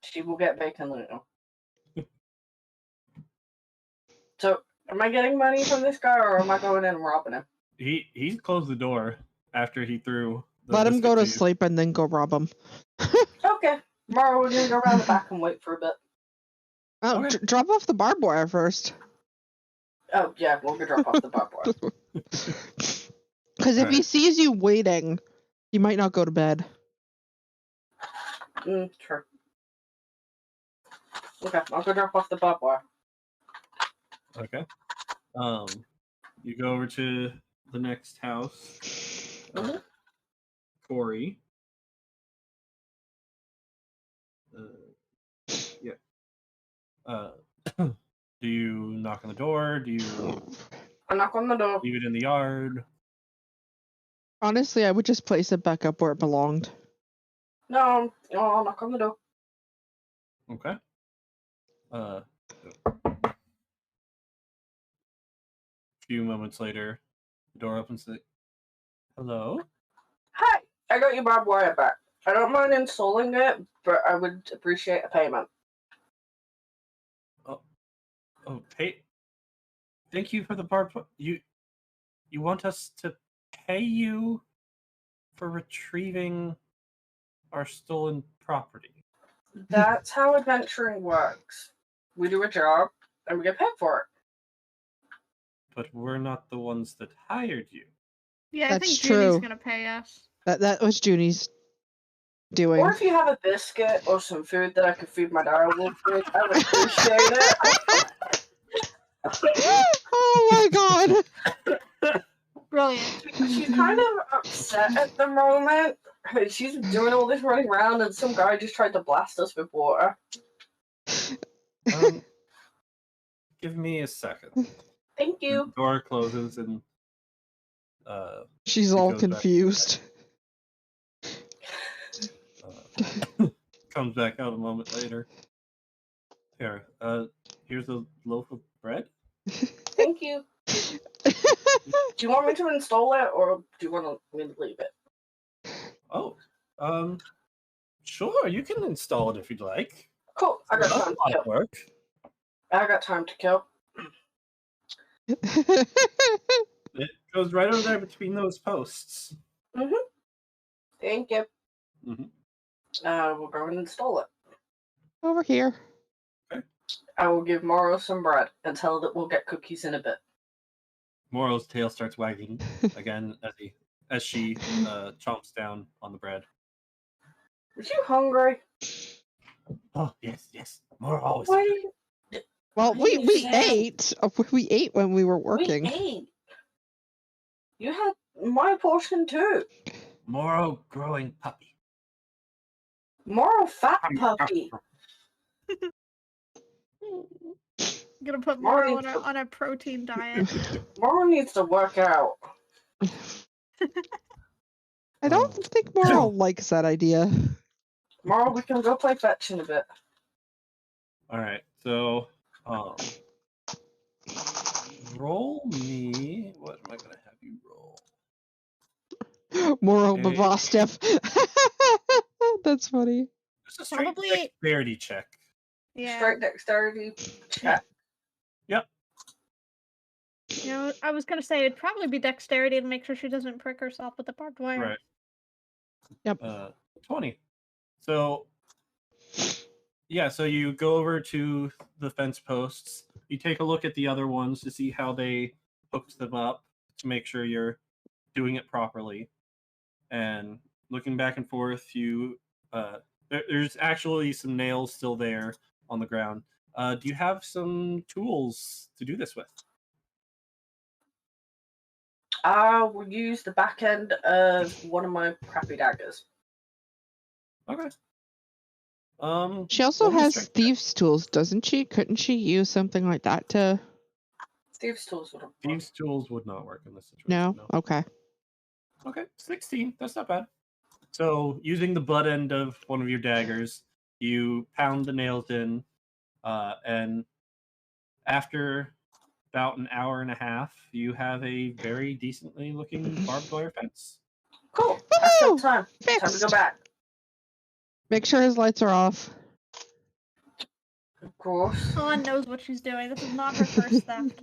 She will get bacon later. So, am I getting money from this guy, or am I going in and robbing him? He closed the door after he threw. The Let him biscuit go to you. sleep and then go rob him. Okay. Tomorrow we're gonna go around the back and wait for a bit. Oh, Okay. drop off the barbed wire first. Oh yeah, we'll go drop off the barbed wire. Because if he Alright. sees you waiting, he might not go to bed. Sure. Okay, I'll go drop off the barbed wire. Okay. You go over to the next house. Mhm. Corey. Yeah. Do you knock on the door? Do you I knock on the door. leave it in the yard? Honestly, I would just place it back up where it belonged. No, I'll knock on the door. Okay. A few moments later, the door opens. Hello? Hi, I got your barbed wire back. I don't mind installing it, but I would appreciate a payment. Oh, hey. Thank you for the barbed. You want us to pay you for retrieving our stolen property? That's how adventuring works. We do a job, and we get paid for it. But we're not the ones that hired you. Yeah, I That's think true. Junie's gonna pay us. That was Junie's doing. Or if you have a biscuit or some food that I could feed my direwolf with, I would appreciate it. Oh my god! Brilliant. She's kind of upset at the moment. She's doing all this running around, and some guy just tried to blast us with water. Give me a second. Thank The you. door closes and She's It all goes back. confused. comes back out a moment later. Here, here's a loaf of bread. Thank you. Do you want me to install it, or do you want me to leave it? Oh, sure, you can install it if you'd like. Cool. I got That's time a to lot kill. of work. I got time to kill. It goes right over there between those posts. Thank you. Mhm. We'll go and install it. Over here. I will give Morrow some bread and tell her that we'll get cookies in a bit. Morrow's tail starts wagging again as she chomps down on the bread. Were you hungry? Oh yes. Morrow always. Why did you... Well, What did you we say? ate. We ate when we were working. We ate. You had my portion too. Morrow growing puppy. Morrow fat puppy. Gonna put Morrow Morrow needs on a protein diet. Morrow needs to work out. I don't think Morrow likes that idea. Morrow, we can go play fetch in a bit. All right, so roll me. What am I gonna have you roll? Morrow Hey. Bavostef. That's funny. Just a straight Probably- dexterity check. Yeah. Straight dexterity check. Yep. You know, I was gonna say it'd probably be dexterity to make sure she doesn't prick herself with the barbed wire. Right. Yep. 20. So yeah, so you go over to the fence posts. You take a look at the other ones to see how they hooked them up to make sure you're doing it properly. And looking back and forth, you there's actually some nails still there on the ground. Do you have some tools to do this with? I will use the back end of one of my crappy daggers. Okay. She also roll me a has strength check. thieves' tools, doesn't she? Couldn't she use something like that to? Steve's tools would have Thieves' tools would not work in this situation. No. Okay. Okay, 16. That's not bad. So, using the butt end of one of your daggers, you pound the nails in, and after about an hour and a half, you have a very decently looking barbed wire fence. Cool. That's Woohoo! no time. Time to go Fixed. back. Make sure his lights are off. Of course. Helen knows what she's doing. This is not her first theft.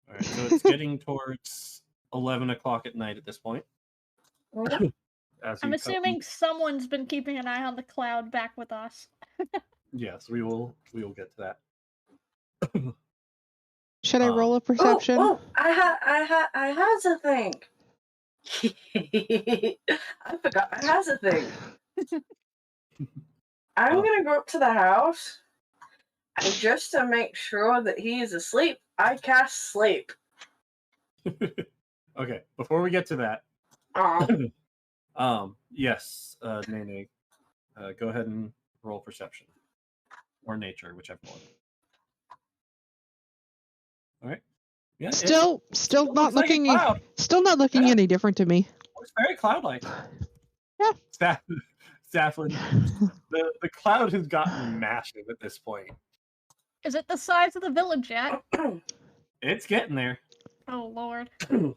All right, so it's getting towards 11 o'clock at night at this point. Mhm. As I'm you assuming someone's been keeping an eye on the cloud back with us. yes, we will get to that. Should I roll a Oh, perception? oh! I has a thing. I forgot I has a thing. I'm gonna go up to the house, and just to make sure that he is asleep, I cast sleep. Okay, before we get to that, yes, Nene, go ahead and roll perception or nature, whichever one. All right. Yeah. Still not looks like a looking. cloud. Still not looking Yeah. any different to me. Looks very cloud-like. Yeah. Saflin, the cloud has gotten massive at this point. Is it the size of the village yet? It's getting there. Oh lord. I'm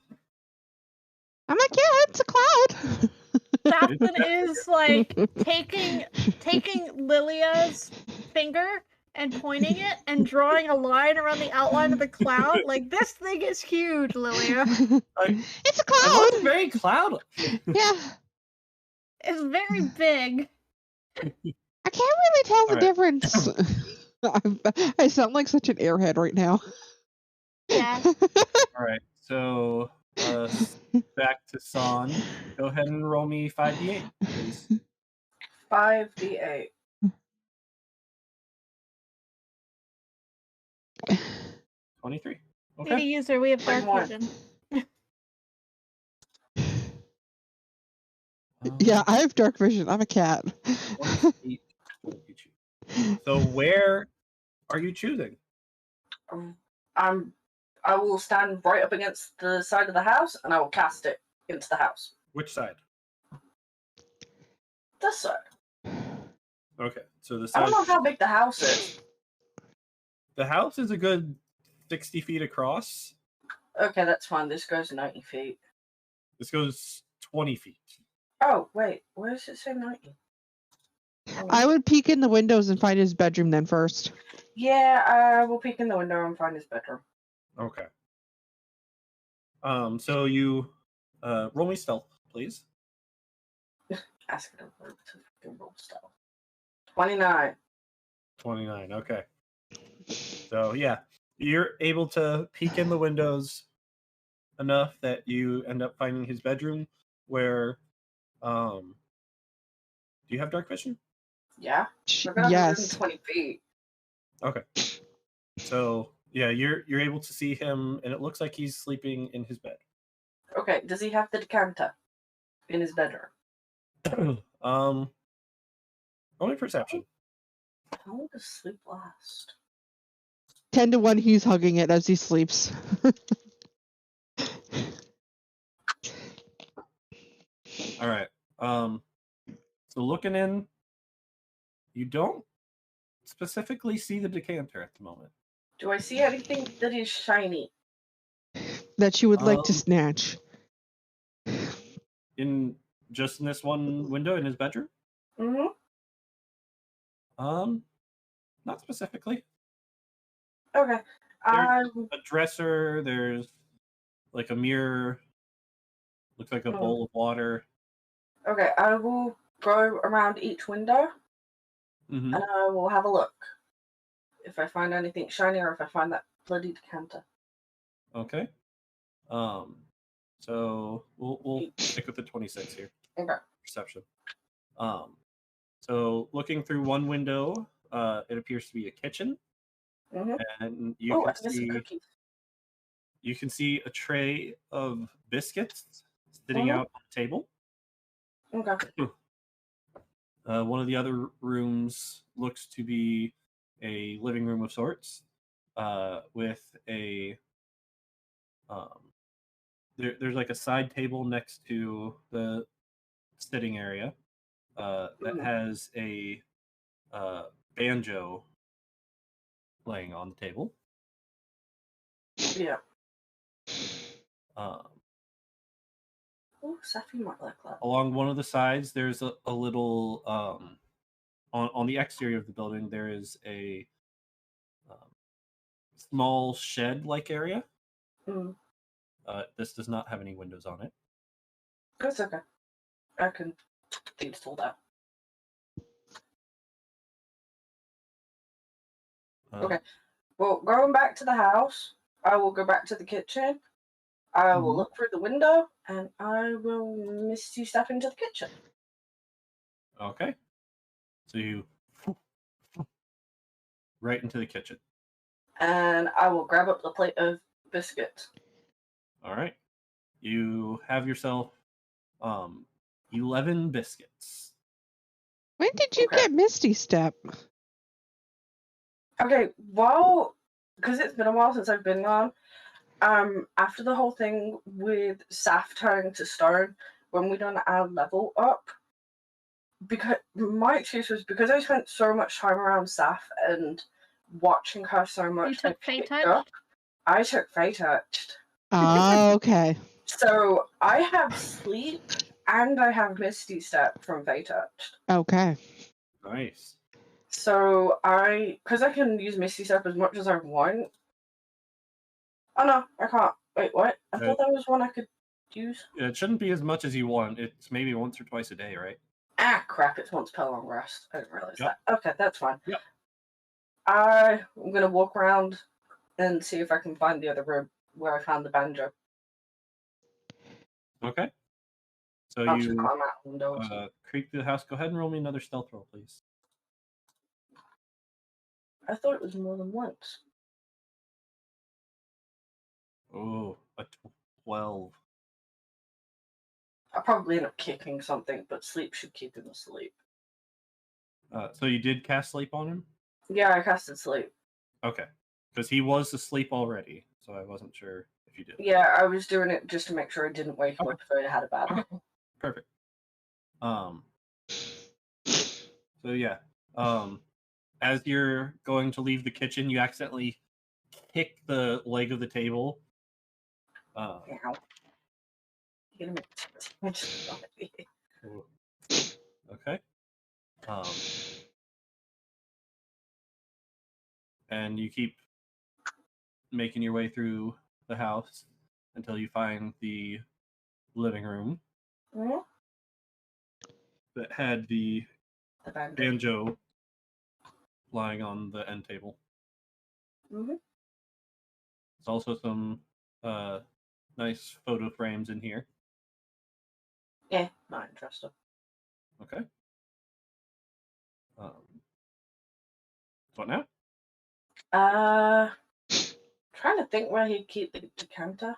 like, yeah, it's a cloud. Saflin is like taking Lilia's finger and pointing it and drawing a line around the outline of the cloud. Like, this thing is huge, Lilia. It's a It cloud. looks very cloud. Yeah. It's very big. I can't really tell the Alright. difference. I sound like such an airhead right now. Yeah. All right, so back to San. Go ahead and roll me 5d8, please. 5d8. 23. Need a Okay. user, we have dark 21. vision. Yeah, I have dark vision. I'm a cat. 28. So where are you choosing? I will stand right up against the side of the house, and I will cast it into the house. Which side? This side. Okay, so the I side. don't know how big the house is. The house is a good 60 feet across. Okay, that's fine. This goes 90 feet. This goes 20 feet. Oh, wait. Where does it say 90? I would peek in the windows and find his bedroom then first. Yeah, I will peek in the window and find his bedroom. Okay. So you roll me stealth, please. Ask it over to fucking roll stuff. 29. 29. Okay. So yeah, you're able to peek in the windows enough that you end up finding his bedroom where do you have dark vision? Yeah? We're gonna Yes. 120 feet. Okay. So yeah, you're able to see him and it looks like he's sleeping in his bed. Okay, does he have the decanter in his bedroom? Only perception. How long does sleep last? 10 to 1, he's hugging it as he sleeps. All right. So looking in, you don't specifically see the decanter at the moment. Do I see anything that is shiny? That you would like to snatch. In this one window in his bedroom? Mm-hmm. Not specifically. Okay. There's a dresser, there's like a mirror, looks like a bowl of water. Okay, I will go around each window Mm-hmm. and I will have a look. If I find anything shiny or if I find that bloody decanter. Okay. So we'll stick with the 26 here. Okay. Perception. So looking through one window, it appears to be a kitchen, Mm-hmm. and you can see a tray of biscuits sitting out on the table. Okay. One of the other rooms looks to be a living room of sorts, with a there's like a side table next to the sitting area that has a banjo laying on the table. Yeah. Um, Oh, Safi might like that. along one of the sides, there's a little on the exterior of the building. There is a small shed-like area. Mm. This does not have any windows on it. That's okay. I can install that. Okay. Well, going back to the house, I will go back to the kitchen. I will look through the window, and I will misty step into the kitchen. Okay. So you right into the kitchen. And I will grab up the plate of biscuits. All right. You have yourself 11 biscuits. When did you get Misty Step? Okay, because it's been a while since I've been on, after the whole thing with Saf turning to stone, when we done our level up, because my excuse was because I spent so much time around Saf and watching her so much. You took Fey Touch? I took Fey Touched. Oh, okay. So I have sleep and I have Misty Step from Fey Touched. Okay. Nice. So because I can use Misty Step as much as I want. Oh no, I can't. Wait, what? I thought that was one I could use. It shouldn't be as much as you want. It's maybe once or twice a day, right? Ah, crap, it's once per long rest. I didn't realize that. Okay, that's fine. Yep. I'm going to walk around and see if I can find the other room where I found the banjo. Okay. So I'll just you climb out the window. creep through the house. Go ahead and roll me another stealth roll, please. I thought it was more than once. Oh, a 12. I'll probably end up kicking something, but sleep should keep him asleep. So you did cast sleep on him? Yeah, I casted sleep. Okay. Because he was asleep already, so I wasn't sure if you did. Yeah, I was doing it just to make sure I didn't wake him up if I had a battle. Okay. Perfect. So yeah. As you're going to leave the kitchen, you accidentally kick the leg of the table. Ow. You're gonna make Okay. And you keep making your way through the house until you find the living room that had the banjo lying on the end table. There's also some nice photo frames in here. Yeah, not interested. Okay. What now? Trying to think where he'd keep the decanter.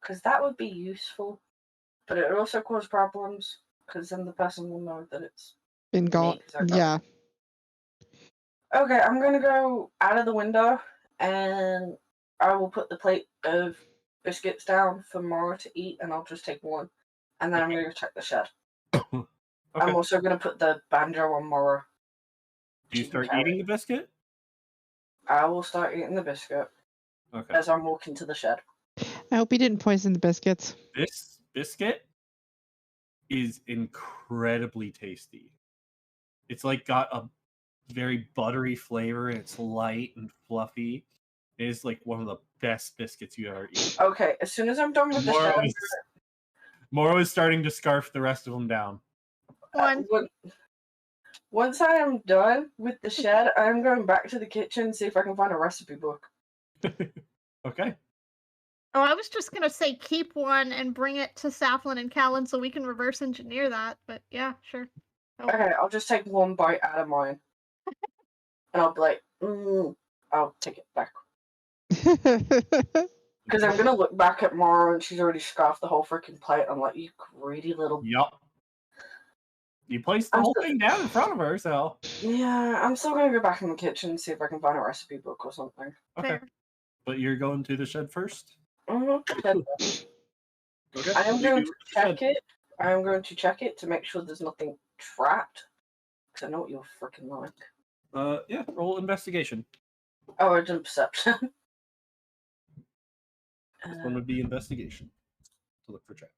Because that would be useful. But it would also cause problems, because then the person will know that it's been gone. Yeah. Okay, I'm going to go out of the window, and I will put the plate of biscuits down for Mara to eat, and I'll just take one. And then I'm going to check the shed. Okay. I'm also going to put the banjo on Mara. Do you start eating the biscuit? I will start eating the biscuit as I'm walking to the shed. I hope he didn't poison the biscuits. This biscuit is incredibly tasty. It's like got a very buttery flavor and it's light and fluffy. It is like one of the best biscuits you ever eat. Okay, as soon as I'm done with the shed, Moro is starting to scarf the rest of them down. Once I am done with the shed, I'm going back to the kitchen and see if I can find a recipe book. Okay. Oh, I was just gonna say keep one and bring it to Saflin and Callan so we can reverse engineer that, but yeah, sure. Oh. Okay, I'll just take one bite out of mine. And I'll be like, I'll take it back. Because I'm going to look back at Mara and she's already scarfed the whole freaking plate. I'm like, you greedy little... Yup. You placed the whole thing down in front of her, so... Yeah, I'm still going to go back in the kitchen and see if I can find a recipe book or something. Okay. Fair. But you're going to the shed first? Okay. I am going to check it. I am going to check it to make sure there's nothing trapped. Because I know what you're freaking like. Yeah, roll investigation. Oh, I did perception. This one would be investigation. To look for traps.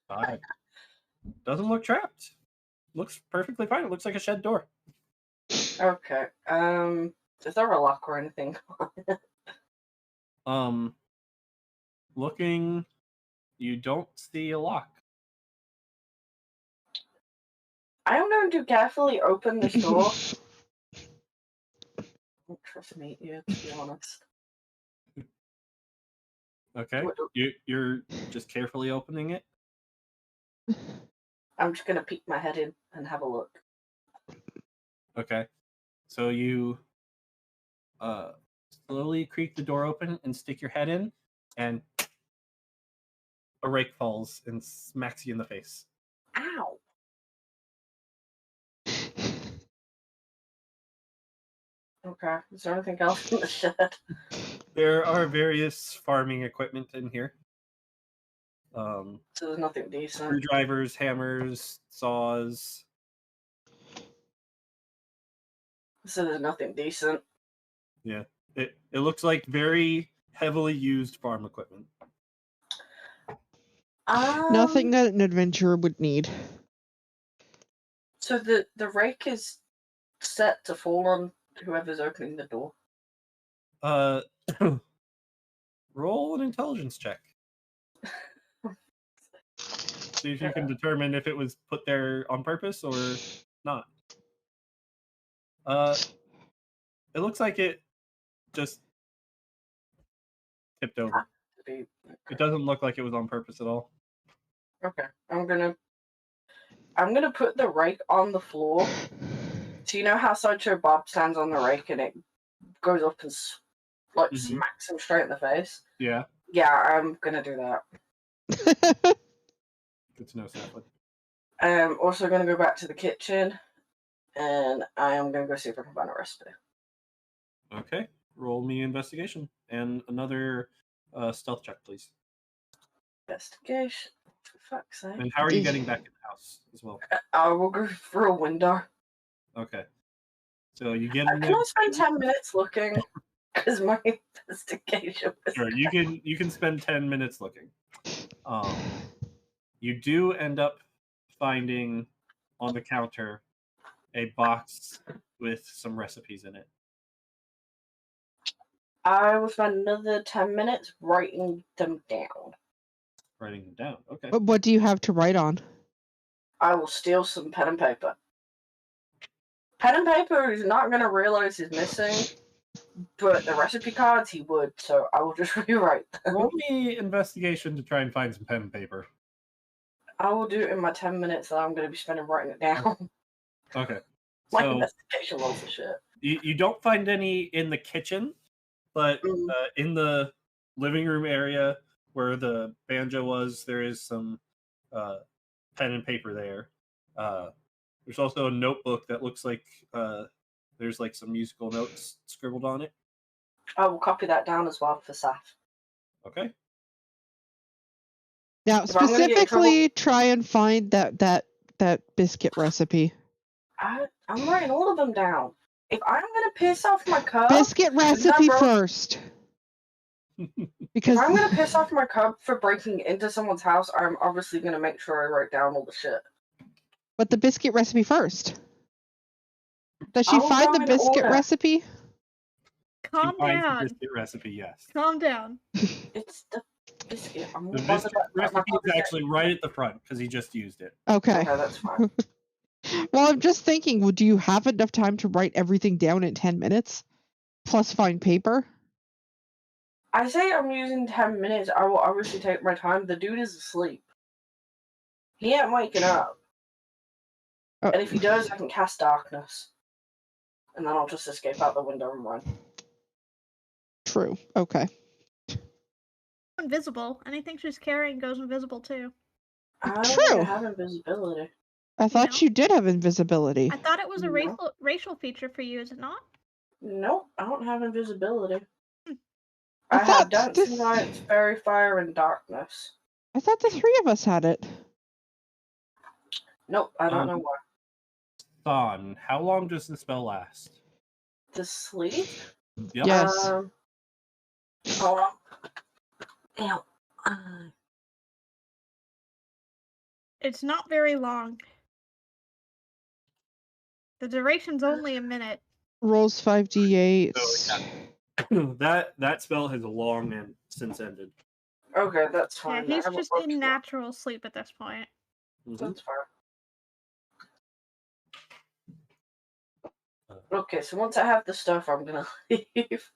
5. Doesn't look trapped. Looks perfectly fine. It looks like a shed door. Okay. Is there a lock or anything? Looking you don't see a lock. I am going to carefully open this door. I don't trust me here, to be honest. Okay. You're just carefully opening it. I'm just going to peek my head in and have a look. Okay. So you slowly creak the door open and stick your head in, and a rake falls and smacks you in the face. Ow! Okay, is there anything else in the shed? There are various farming equipment in here. So there's nothing decent. Screwdrivers, hammers, saws. So there's nothing decent. Yeah. It looks like very heavily used farm equipment. Nothing that an adventurer would need. So the rake is set to fall on whoever's opening the door. Roll an intelligence check. See if you can determine if it was put there on purpose or not. It looks like it just tipped over. It doesn't look like it was on purpose at all. Okay, I'm gonna put the rake on the floor. So you know how Sideshow Bob stands on the rake and it goes up and smacks him straight in the face? Yeah. Yeah, I'm gonna do that. Good to know, Sapling. I'm also gonna go back to the kitchen, and I am gonna go see if I can find a recipe. Okay. Roll me investigation and another stealth check, please. Investigation. For fuck's sake. And how are you getting back in the house as well? I will go through a window. Okay. So you get in Can there. I spend 10 minutes looking? Because my investigation was... Sure, you can spend 10 minutes looking. You do end up finding on the counter a box with some recipes in it. I will spend another 10 minutes writing them down. Writing them down. Okay. What do you have to write on? I will steal some pen and paper. Pen and paper is not going to realize he's missing, but the recipe cards he would, so I will just rewrite them. Roll me investigation to try and find some pen and paper. I will do it in my 10 minutes that I'm going to be spending writing it down. Okay. My So investigation rolls of shit. you don't find any in the kitchen, but in the living room area where the banjo was, there is some pen and paper there. There's also a notebook that looks like there's like some musical notes scribbled on it. I will copy that down as well for Saf. Okay. Now, If I'm gonna get in specifically, try and find that biscuit recipe. I'm writing all of them down. If I'm going to piss off my cub... Biscuit recipe first. Because If I'm going to piss off my cub for breaking into someone's house, I'm obviously going to make sure I write down all the shit. But the biscuit recipe first. Does she I will find go the in biscuit order. recipe? Calm She finds the down. biscuit recipe, yes. Calm down. It's the biscuit. I'm The not biscuit bothered about my recipe is actually right at the front because he just used it. Okay. Okay, that's fine. Well, I'm just thinking, do you have enough time to write everything down in 10 minutes? Plus find paper? I say I'm using 10 minutes. I will obviously take my time. The dude is asleep. He ain't waking up. Oh, And if he does, I can cast darkness. And then I'll just escape out the window and run. true. Okay. Invisible. Anything she's carrying goes invisible too. I don't True. think I have invisibility. I thought know? you did have invisibility. I thought it was a No. racial feature for you, is it not? Nope, I don't have invisibility. I I have thought dancing this- lights, fairy fire, and darkness. I thought the three of us had it. Nope, I don't know why. Thon, how long does the spell last? To sleep? Yep. Yes. Hold on. Ew. It's not very long. The duration's only a minute. Rolls 5d8. So, that spell has long and since ended. Okay, that's Yeah, fine. I he's haven't just looked in yet. natural sleep at this point. Mhm. That's fine. Uh, Okay, so once I have the stuff, I'm gonna leave.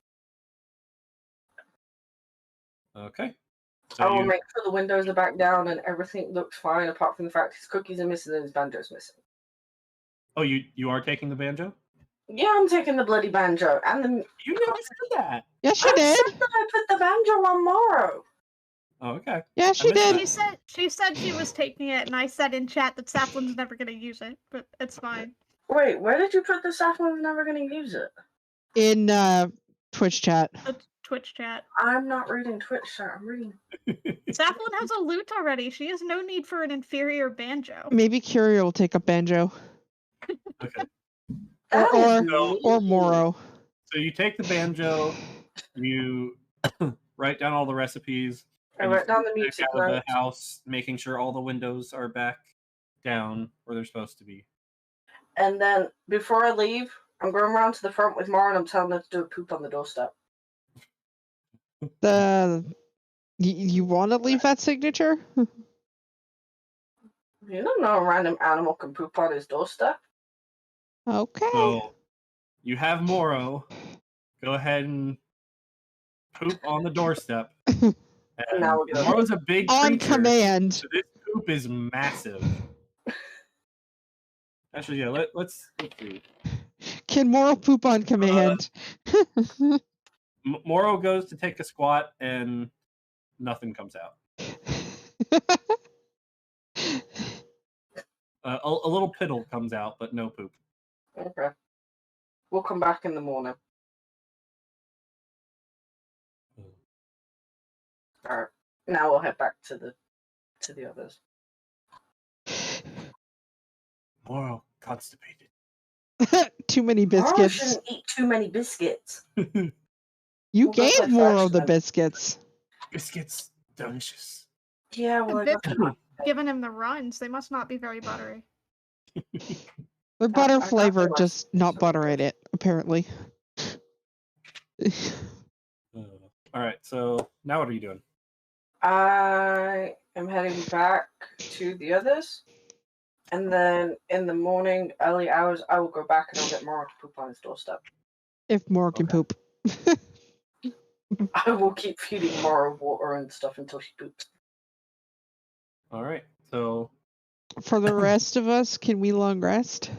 Okay. I So will you make sure the windows are back down and everything looks fine, apart from the fact his cookies are missing and his banjo's missing. you are taking the banjo? Yeah, I'm taking the bloody banjo and the. You never said that. Yes, she I did. said that I put the banjo on Morrow. Oh, okay. Yeah, I she missed did. that. She said she was taking it, and I said in chat that Saplin's never gonna use it, but it's fine. Wait, where did you put the Saffron's never gonna use it? In Twitch chat. The Twitch chat. I'm not reading Twitch chat, I'm reading. Saplin has a lute already. She has no need for an inferior banjo. Maybe Curie will take up banjo. Okay. That is Or mean. Moro. So you take the banjo, you write down all the recipes, I and you write down the back music out of the notes. house, making sure all the windows are back down where they're supposed to be. And then before I leave, I'm going around to the front with Mara and I'm telling her to do a poop on the doorstep. You want to leave that signature? You don't know a random animal can poop on his doorstep. Okay. So you have Moro go ahead and poop on the doorstep. And now we're gonna Moro's a big On creature. command. So this poop is massive. Actually, yeah, let's see. Can Moro poop on command? Moro goes to take a squat and nothing comes out. A little piddle comes out, but no poop. Okay. We'll come back in the morning. Alright. Now we'll head back to the others. Moro constipated. Too many Mara biscuits. shouldn't eat too many biscuits. You We'll go gave play Moro fetch the then. biscuits. Biscuits, delicious. Yeah, well, I Bit got Giving him the runs, they must not be very buttery. They're butter I got flavored, the just recipe, not so butter we're in it, apparently. All right, so now what are you doing? I am heading back to the others. And then in the morning, early hours, I will go back and I'll get Mara to poop on his doorstep. If Moro can Okay. poop. I will keep feeding Mara water and stuff until she poops. All right, so For the rest of us, can we long rest?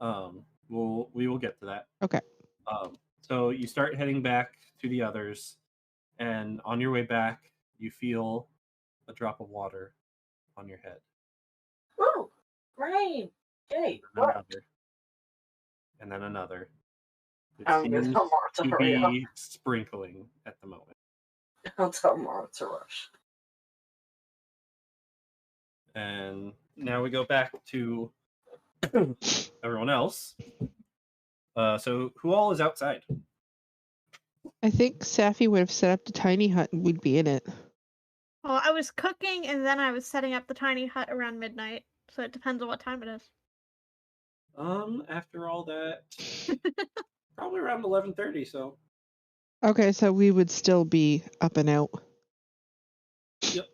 we will get to that. Okay. So you start heading back to the others, and on your way back, you feel a drop of water on your head. Ooh, rain! Yay! And What? another. And then another. It I'm gonna seems tell Mara to to hurry up. be sprinkling at the moment. I'll tell Mara to rush. And now we go back to everyone else. So who all is outside? I think Safi would have set up the tiny hut and we'd be in it. Well, I was cooking and then I was setting up the tiny hut around midnight, so it depends on what time it is. After all that, probably around 11:30. So Okay, so we would still be up and out. yep.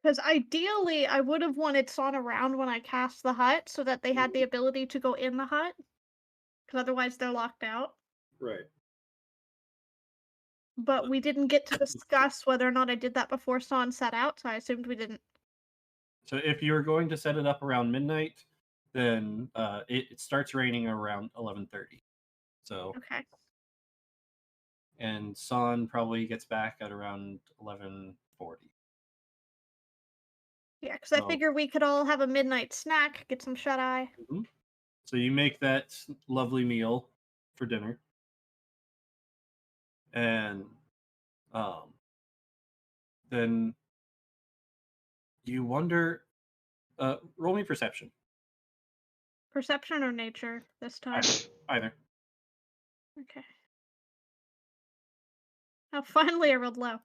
Because ideally, I would have wanted Son around when I cast the hut so that they had the ability to go in the hut. Because otherwise, they're locked out. Right. But we didn't get to discuss whether or not I did that before Son set out, so I assumed we didn't. So if you're going to set it up around midnight, then it starts raining around 11:30. So Okay. and San probably gets back at around 11:40. Yeah, because I So- figure we could all have a midnight snack, get some shut eye. So you make that lovely meal for dinner, and then you wonder. Roll me perception. Perception or nature this time? Either. Okay. Oh, finally I rolled low.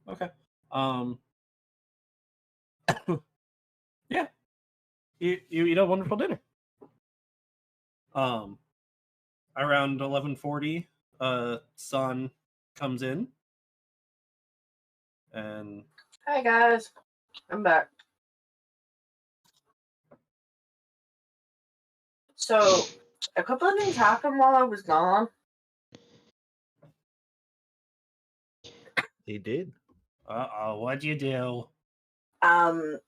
Okay. Yeah. You eat a wonderful dinner. Around 11:40, Sun comes in And Hey guys, I'm back. So, a couple of things happened while I was gone. He did. what'd you do? The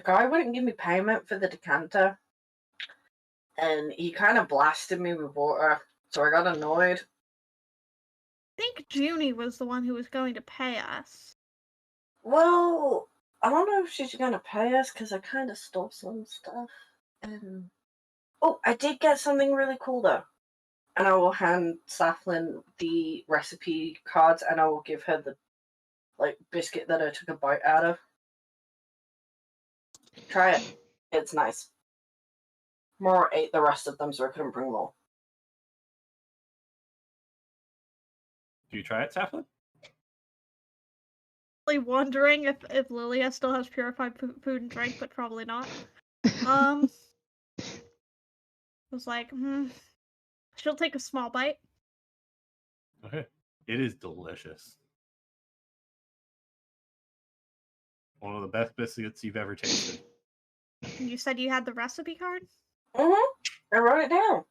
guy wouldn't give me payment for the decanter, and he kind of blasted me with water, so I got annoyed. I think Junie was the one who was going to pay us. Well, I don't know if she's gonna pay us because I kind of stole some stuff. And oh, I did get something really cool though. And I will hand Saflin the recipe cards, and I will give her the biscuit that I took a bite out of. Try it. It's nice. Mora ate the rest of them, so I couldn't bring more. Do you try it, Saflin? Really wondering if Lilia still has purified food and drink, but probably not. Was like, she'll take a small bite. Okay. It is delicious. One of the best biscuits you've ever tasted. You said you had the recipe card? I wrote it down.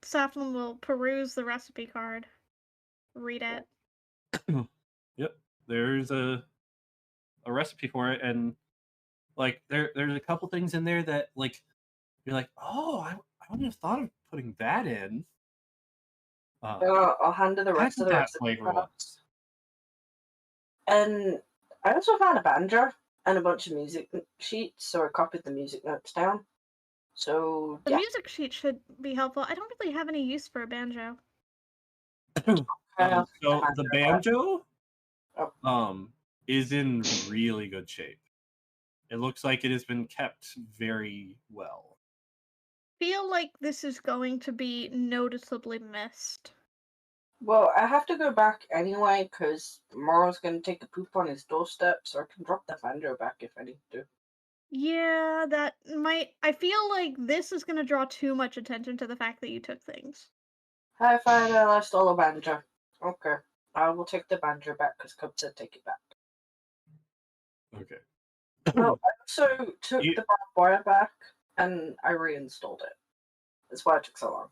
Saflin will peruse the recipe card. Read it. Yep. There's a recipe for it, and there's a couple things in there that you're like, oh, I wouldn't have thought of putting that in. I'll hand her the rest of the that recipe flavor cards. was. And I also found a banjo and a bunch of music sheets, so I copied the music notes down. So The music sheet should be helpful. I don't really have any use for a banjo. So the banjo is in really good shape. It looks like it has been kept very well. Feel like this is going to be noticeably missed. Well, I have to go back anyway because Morrow's going to take a poop on his doorstep, so I can drop the banjo back if I need to. Yeah, that might. I feel like this is going to draw too much attention to the fact that you took things. High five, I stole a banjo. Okay, I will take the banjo back because Cub said take it back. Okay. Oh, I also took the barbed wire back and I reinstalled it. That's why it took so long.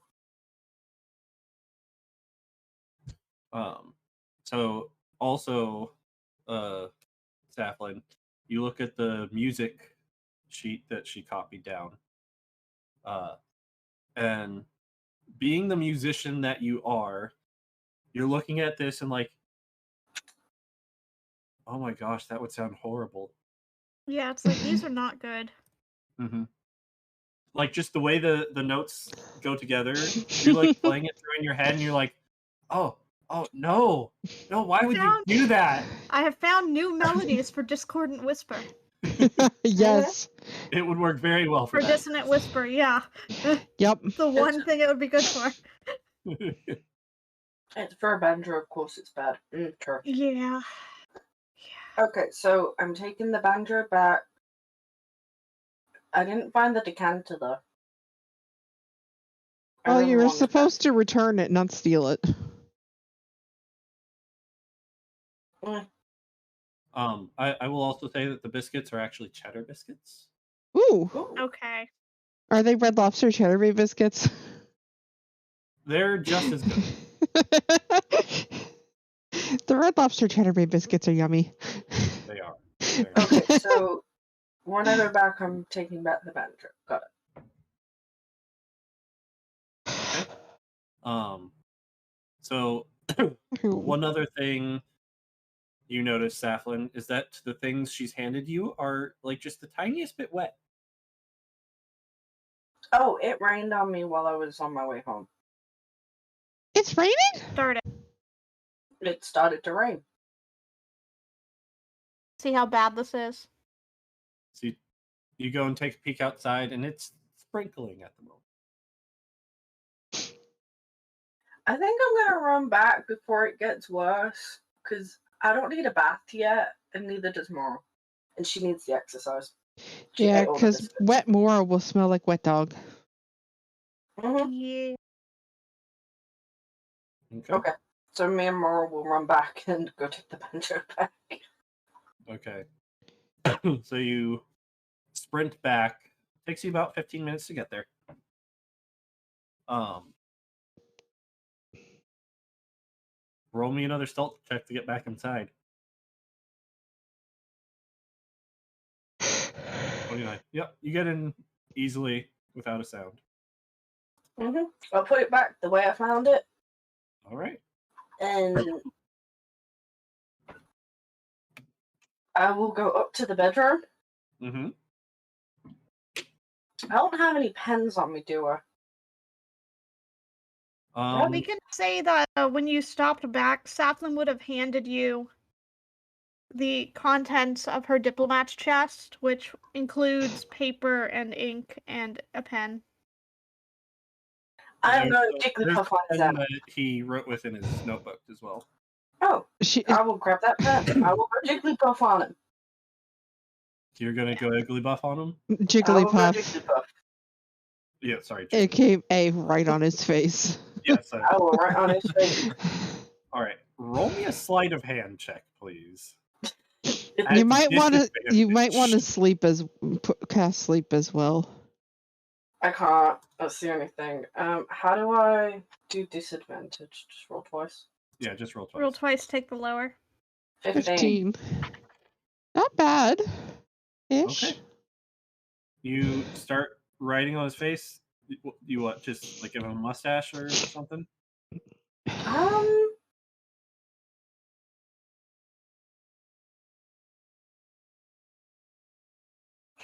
So also, Saflin, you look at the music sheet that she copied down. And being the musician that you are, you're looking at this and like, oh my gosh, that would sound horrible. Yeah, it's like these are not good. Mm-hmm. Like just the way the notes go together, you're like playing it through in your head, and you're like, oh no, why would you do that? I have found new melodies for Discordant Whisper. Yes. It would work very well for that. Dissonant Whisper, yeah. Yep. The one thing it would be good for. It's for a banjo, of course it's bad. Sure. Yeah. Okay, so I'm taking the banjo back. I didn't find the decanter though. Well, you were supposed to return it, not steal it. I will also say that the biscuits are actually cheddar biscuits. Ooh. Okay. Are they Red Lobster Cheddar Bay biscuits? They're just as good. The Red Lobster Cheddar Bay biscuits are yummy. They are. Okay, so when I go back, I'm taking back the banjo. Got it. Okay. So one other thing you notice, Saflin, is that the things she's handed you are like just the tiniest bit wet. Oh, it rained on me while I was on my way home. It's raining? It started to rain. See how bad this is? So you go and take a peek outside, and it's sprinkling at the moment. I think I'm going to run back before it gets worse, because I don't need a bath yet, and neither does Mora. And she needs the exercise. Yeah, because wet Mora will smell like wet dog. Mm-hmm. Yeah. Okay. So me and Mora will run back and go take the banjo back. Okay. So you sprint back. Takes you about 15 minutes to get there. Roll me another stealth check to get back inside. 29. Yep, you get in easily without a sound. I'll put it back the way I found it. All right. And I will go up to the bedroom. Mm-hmm. I don't have any pens on me, do I? Well, we can say that when you stopped back, Sapling would have handed you the contents of her diplomat's chest, which includes paper and ink and a pen. I don't know there's Jigglypuff a on pen that. that he wrote with in his notebook as well. Oh, I will grab that pen. I will go Jigglypuff on him. So you're gonna go Igglybuff on him? I will go Jigglypuff. Jigglypuff. Yeah, sorry. AKA right on his face. Yes. I will right on his face. All right. Roll me a sleight of hand check, please. You might want to sleep cast sleep as well. I can't. That's the only thing. How do I do disadvantage? Just roll twice. Yeah, just roll twice. Roll twice, take the lower. 15. Not bad. Ish. Okay. You start writing on his face. You what? Just like give him a mustache or something?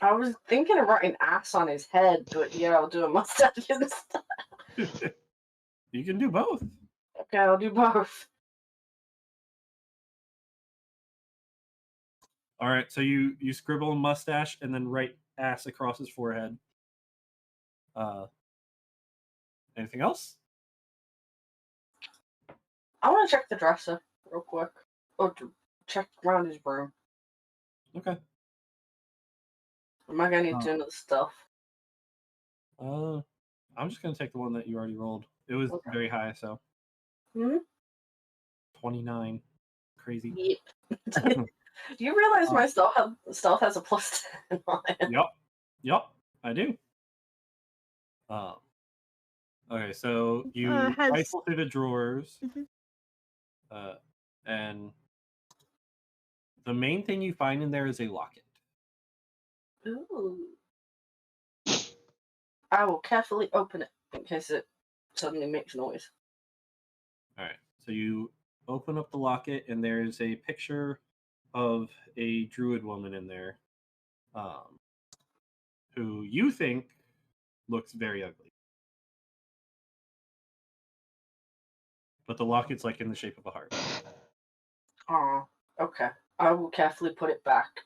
I was thinking of writing ass on his head, but yeah, I'll do a mustache instead. You can do both. Okay, I'll do both. All right, so you scribble a mustache and then write ass across his forehead. Anything else? I want to check the dresser real quick. Or to check around his room. Okay. Am I gonna need to do another stuff? I'm just gonna take the one that you already rolled. It was very high, so. 29. Crazy. Yep. Do you realize my stealth has a +10 on it? Yep, I do. Okay, so you rifle through the drawers, and the main thing you find in there is a locket. Ooh. I will carefully open it in case it suddenly makes noise. Alright, so you open up the locket, and there's a picture of a druid woman in there, who you think looks very ugly. But the locket's like in the shape of a heart. Oh, okay. I will carefully put it back.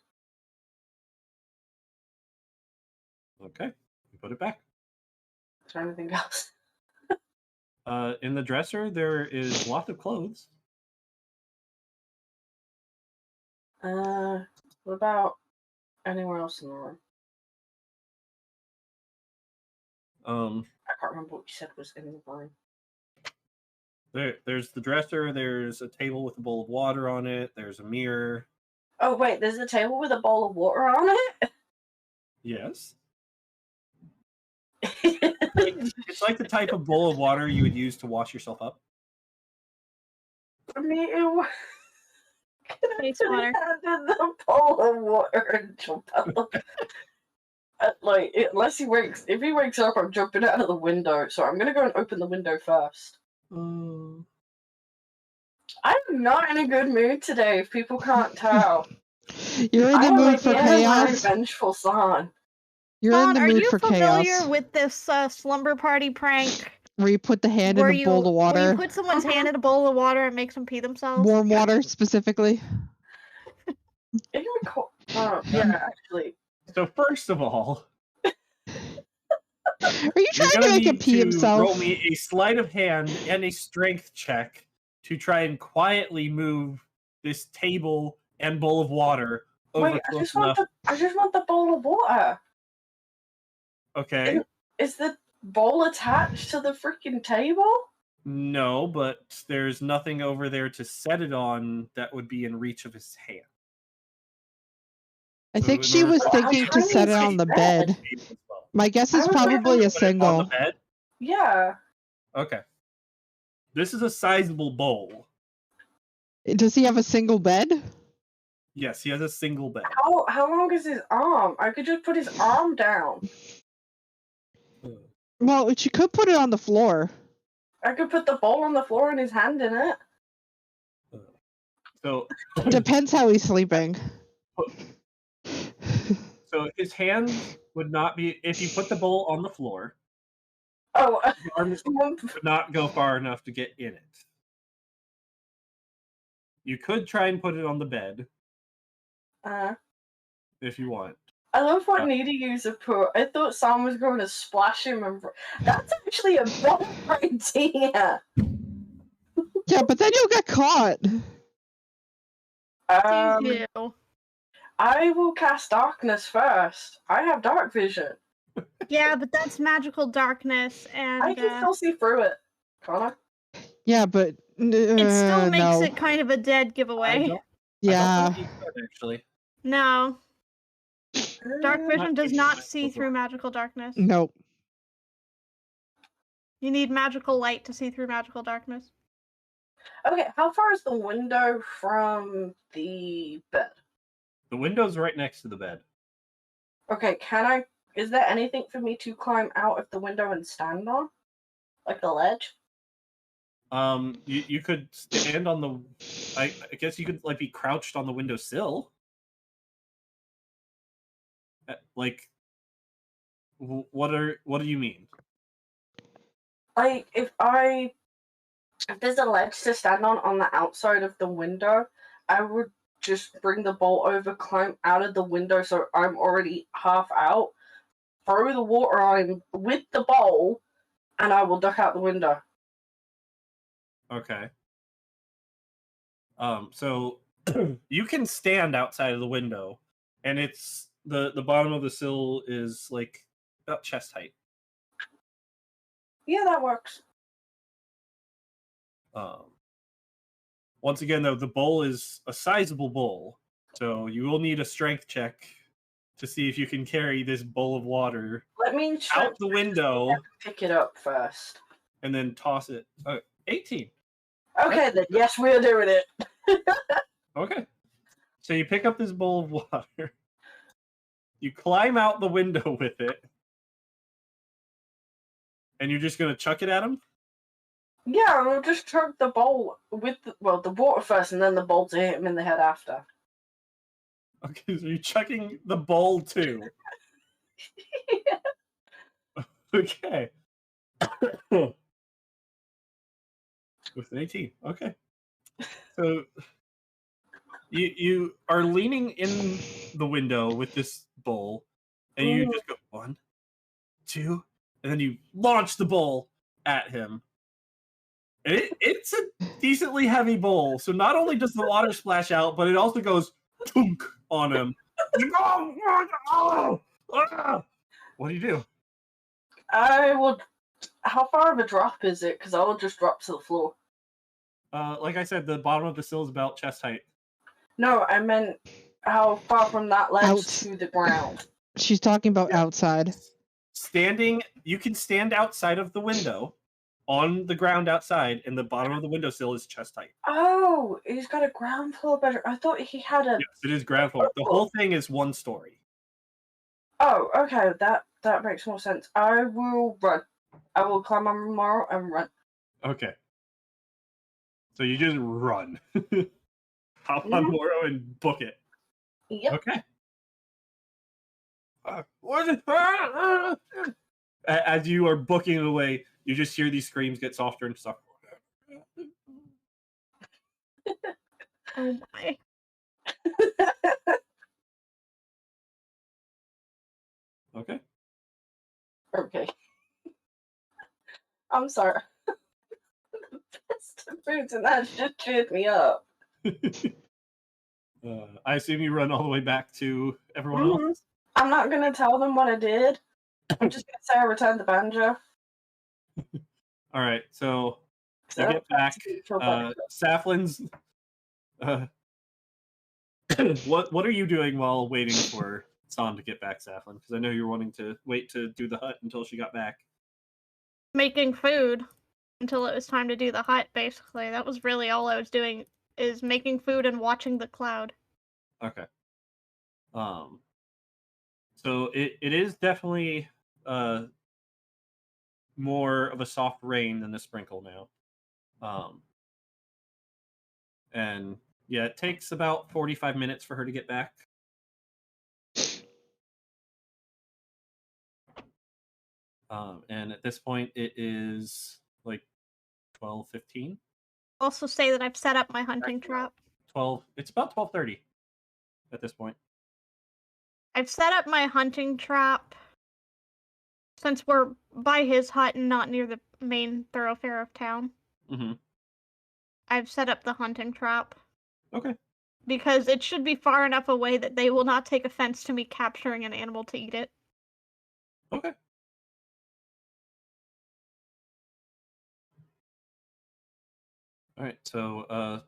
Okay, you put it back. Is there anything else? In the dresser, there is lots of clothes. What about anywhere else in the room? I can't remember what you said was in the room. There's the dresser, there's a table with a bowl of water on it, there's a mirror. Oh, wait, there's a table with a bowl of water on it? Yes. It's like the type of bowl of water you would use to wash yourself up. I mean, it Face water. The bowl of water and jump out. Like, if he wakes up, I'm jumping out of the window. So I'm gonna go and open the window first. I'm not in a good mood today, if people can't tell. You're in the mood for chaos. Very vengeful son. You're in the mood for chaos. Are you familiar with this slumber party prank? Where you put the hand in a bowl of water. Where you put someone's hand in a bowl of water and makes them pee themselves? Warm water, specifically. Yeah, actually. So first of all, are you trying to make him pee himself? Roll me a sleight of hand and a strength check to try and quietly move this table and bowl of water over close enough. I just want the bowl of water. Okay. Is the bowl attached to the freaking table? No, but there's nothing over there to set it on that would be in reach of his hand. I So think in she order was for- thinking to set it on the bed. as well. My guess I is was gonna probably a Put it on the single. bed? Yeah. Okay. This is a sizable bowl. Does he have a single bed? Yes, he has a single bed. How long is his arm? I could just put his arm down. Well, she could put it on the floor. I could put the bowl on the floor and his hand in it. So Depends how he's sleeping. So his hand would not be if you put the bowl on the floor. Oh, Your arms would not go far enough to get in it. You could try and put it on the bed if you want. I love what Needy user put. I thought Sam was going to splash him, and that's actually a better idea. Yeah, but then you'll get caught. Thank you. I will cast darkness first. I have dark vision. Yeah, but that's magical darkness, and I can still see through it. Connor? Yeah, but it still makes no. it kind of a dead giveaway. Yeah. I don't think you could, actually. No. Dark vision Not does too not much see before. through magical darkness. Nope. You need magical light to see through magical darkness. Okay, how far is the window from the bed? The window's right next to the bed. Okay, is there anything for me to climb out of the window and stand on? Like a ledge? You could stand on the. I guess you could be crouched on the windowsill. Like, what do you mean? Like if there's a ledge to stand on the outside of the window, I would just bring the bolt over, climb out of the window so I'm already half out, throw the water on with the bowl, and I will duck out the window. Okay. So you can stand outside of the window, and it's the bottom of the sill is about chest height. Yeah, that works. Once again, though, the bowl is a sizable bowl, so you will need a strength check to see if you can carry this bowl of water Let me out the window, pick it up first. and then toss it. 18. Okay, then yes, we're doing it. Okay. So you pick up this bowl of water. You climb out the window with it. And you're just going to chuck it at him? Yeah, we'll just chuck the bowl with the water first, and then the bowl to hit him in the head after. Okay, so you're chucking the bowl too. Okay. With an 18. Okay. So you are leaning in the window with this bowl, and you just go 1, 2, and then you launch the bowl at him. And it's a decently heavy bowl, so not only does the water splash out, but it also goes tunk on him. What do you do? I will. How far of a drop is it? Because I will just drop to the floor. Like I said, the bottom of the sill is about chest height. No, I meant how far from that ledge to the ground. She's talking about outside. You can stand outside of the window, on the ground outside, and the bottom of the windowsill is chest height. Oh, he's got a ground floor bedroom. I thought he had a. Yes, it is ground floor. The whole thing is 1 story. Oh, okay, that makes more sense. I will run. I will climb on Romaro and run. Okay. So you just run. Hop on Moro and book it. Yep. Okay. As you are booking it away, you just hear these screams get softer and softer. Oh my. Okay. Okay. I'm sorry. The best of foods and that just cheered me up. I assume you run all the way back to everyone else? I'm not going to tell them what I did. I'm just going to say I returned the banjo. All right, so You get back. Saflin's. What are you doing while waiting for San to get back, Saflin? Because I know you're wanting to wait to do the hut until she got back. Making food until it was time to do the hut, basically. That was really all I was doing, is making food and watching the cloud. Okay. So it is definitely more of a soft rain than a sprinkle now. And yeah, it takes about 45 minutes for her to get back. And at this point, it is like 12:15. Also say that I've set up my hunting trap. 12. It's about 12:30 at this point. I've set up my hunting trap since we're by his hut and not near the main thoroughfare of town. Mm-hmm. I've set up the hunting trap. Okay. Because it should be far enough away that they will not take offense to me capturing an animal to eat it. Okay. All right. So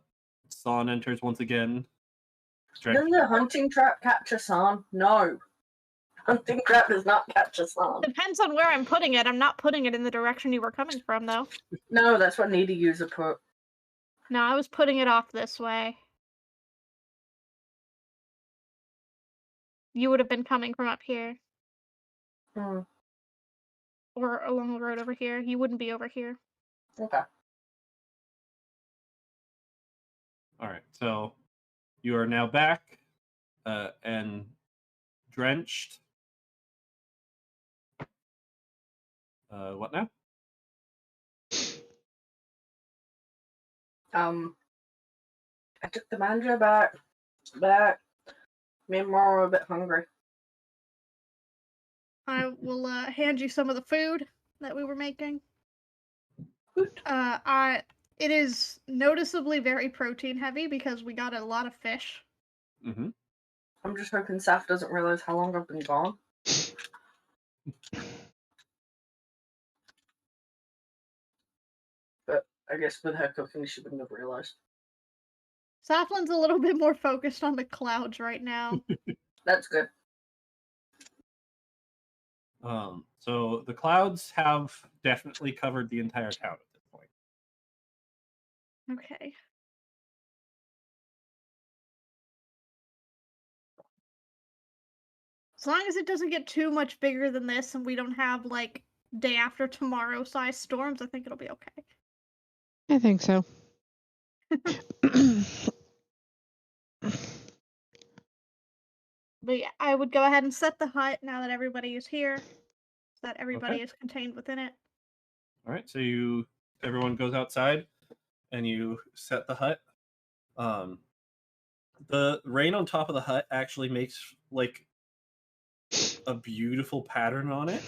San enters once again. Does the hunting trap capture San? No. Hunting trap does not capture San. Depends on where I'm putting it. I'm not putting it in the direction you were coming from, though. No, that's what needy user put. No, I was putting it off this way. You would have been coming from up here. Hmm. Or along the road over here. You wouldn't be over here. Okay. All right. So you are now back and drenched. What now? I took the mandra back. Me and Mara are a bit hungry. I will hand you some of the food that we were making. It is noticeably very protein heavy because we got a lot of fish. Mm-hmm. I'm just hoping Saf doesn't realize how long I've been gone. But I guess with her cooking, she wouldn't have realized. Saflin's a little bit more focused on the clouds right now. That's good. So the clouds have definitely covered the entire town at this point. Okay. As long as it doesn't get too much bigger than this and we don't have, like, day after tomorrow size storms, I think it'll be okay. I think so. But yeah, I would go ahead and set the hut now that everybody is here. So that everybody Okay. is contained within it. All right. So everyone goes outside and you set the hut. The rain on top of the hut actually makes like a beautiful pattern on it.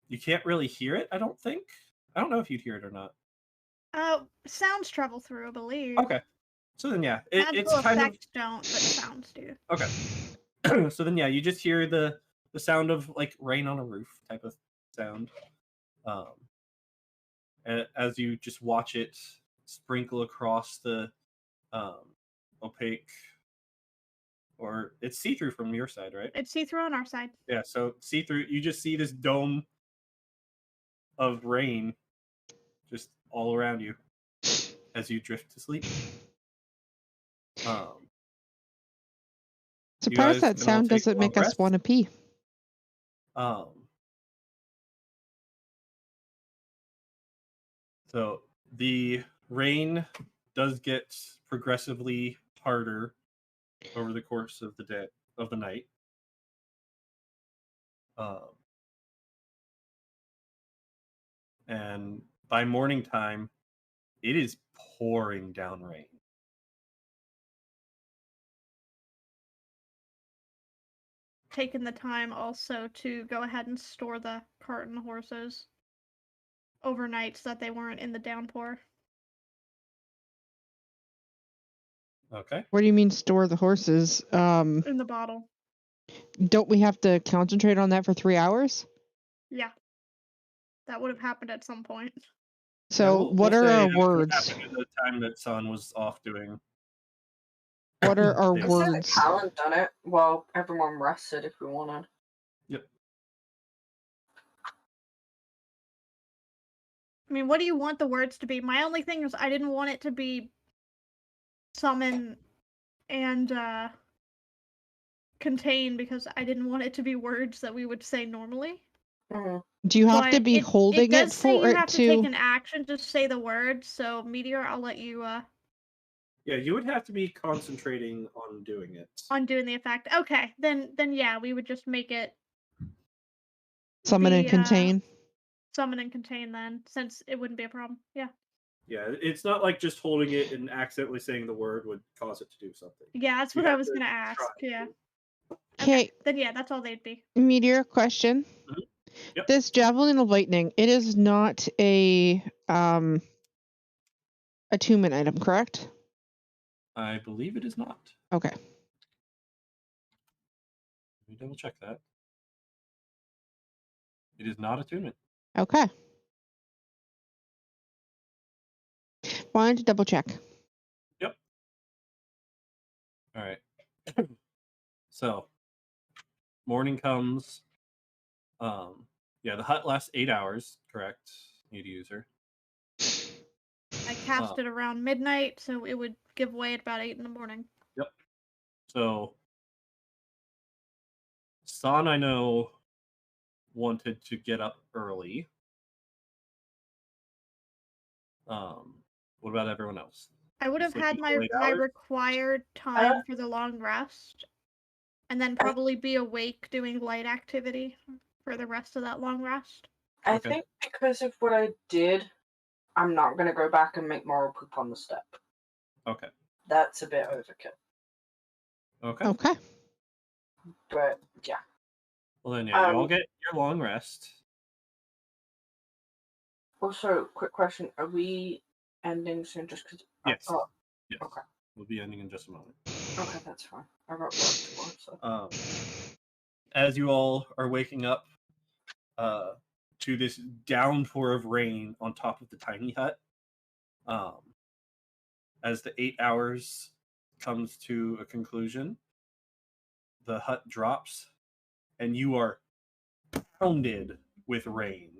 You can't really hear it, I don't think. I don't know if you'd hear it or not. Sounds travel through, I believe. Okay. So then, yeah, it's Magical kind of effects don't, but sounds do. okay. So then, yeah, you just hear the sound of like rain on a roof type of sound, as you just watch it sprinkle across the opaque, or it's see-through from your side, right? It's see-through on our side. Yeah, so see-through. You just see this dome of rain just all around you as you drift to sleep. Surprised that sound doesn't make us want to pee. So the rain does get progressively harder over the course of the night. And by morning time, it is pouring down rain. Taken the time also to go ahead and store the cart and the horses overnight so that they weren't in the downpour. Okay. What do you mean store the horses? In the bottle. Don't we have to concentrate on that for 3 hours? Yeah. That would have happened at some point. So, what are say our it was words? happening at the time that Son was off doing. What are our They- I said words? Talon done it. Well, everyone rested if we wanted. Yep. I mean, what do you want the words to be? My only thing is I didn't want it to be summon and contain because I didn't want it to be words that we would say normally. Mhm. Do you have to But be holding it does it say for you it have to take an action to say the words. So Meteor, I'll let you Yeah, you would have to be concentrating on doing it. on doing the effect. Okay, then yeah, we would just make it summon and the, contain? summon and contain then, since it wouldn't be a problem. Yeah. Yeah, it's not like just holding it and accidentally saying the word would cause it to do something. Yeah, that's You what I have was to gonna ask. try Yeah. to. Okay, Then yeah, that's all they'd be. Meteor, question. Yep. This javelin of lightning, it is not a attunement item, correct? I believe it is not. Okay. Let me double check that. It is not attunement. Okay. Wanted to double check. Yep. All right. So, morning comes. Yeah, the hut lasts 8 hours. Correct. Need user. I cast it around midnight, so it would give way at about 8 in the morning. Yep. So, San, I know, wanted to get up early. What about everyone else? I would have had Sleeping all 8 my hours? required time for the long rest, and then probably be awake doing light activity for the rest of that long rest. I Okay. think because of what I did, I'm not going to go back and make moral poop on the step. Okay. That's a bit overkill. Okay. Okay. But, yeah. Well, then, yeah, you all Um, get your long rest. Also, quick question. Are we ending soon just because Yes. I got... Yes. Okay. We'll be ending in just a moment. Okay, that's fine. I got work tomorrow, so... As you all are waking up to this downpour of rain on top of the tiny hut, as the 8 hours comes to a conclusion, the hut drops, and you are pounded with rain.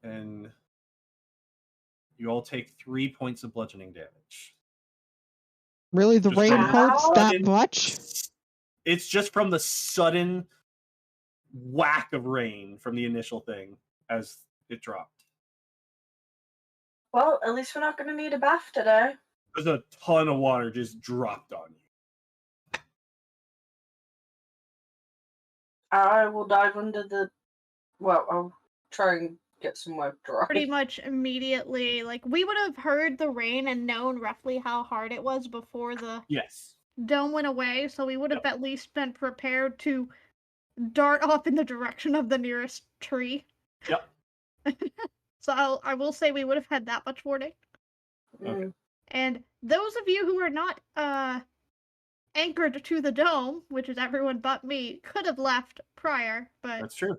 And you all take 3 points of bludgeoning damage. Really, the Just rain from hurts that sudden- much? It's just from the sudden whack of rain from the initial thing as it dropped. Well, at least we're not going to need a bath today. There's a ton of water just dropped on you. I will dive under the... Well, I'll try and get somewhere dry. Pretty much immediately, like, we would have heard the rain and known roughly how hard it was before the Yes. dome went away, so we would have at least been prepared to dart off in the direction of the nearest tree. Yep. So I will say we would have had that much warning. Okay. And those of you who are not anchored to the dome, which is everyone but me, could have left prior, but That's true.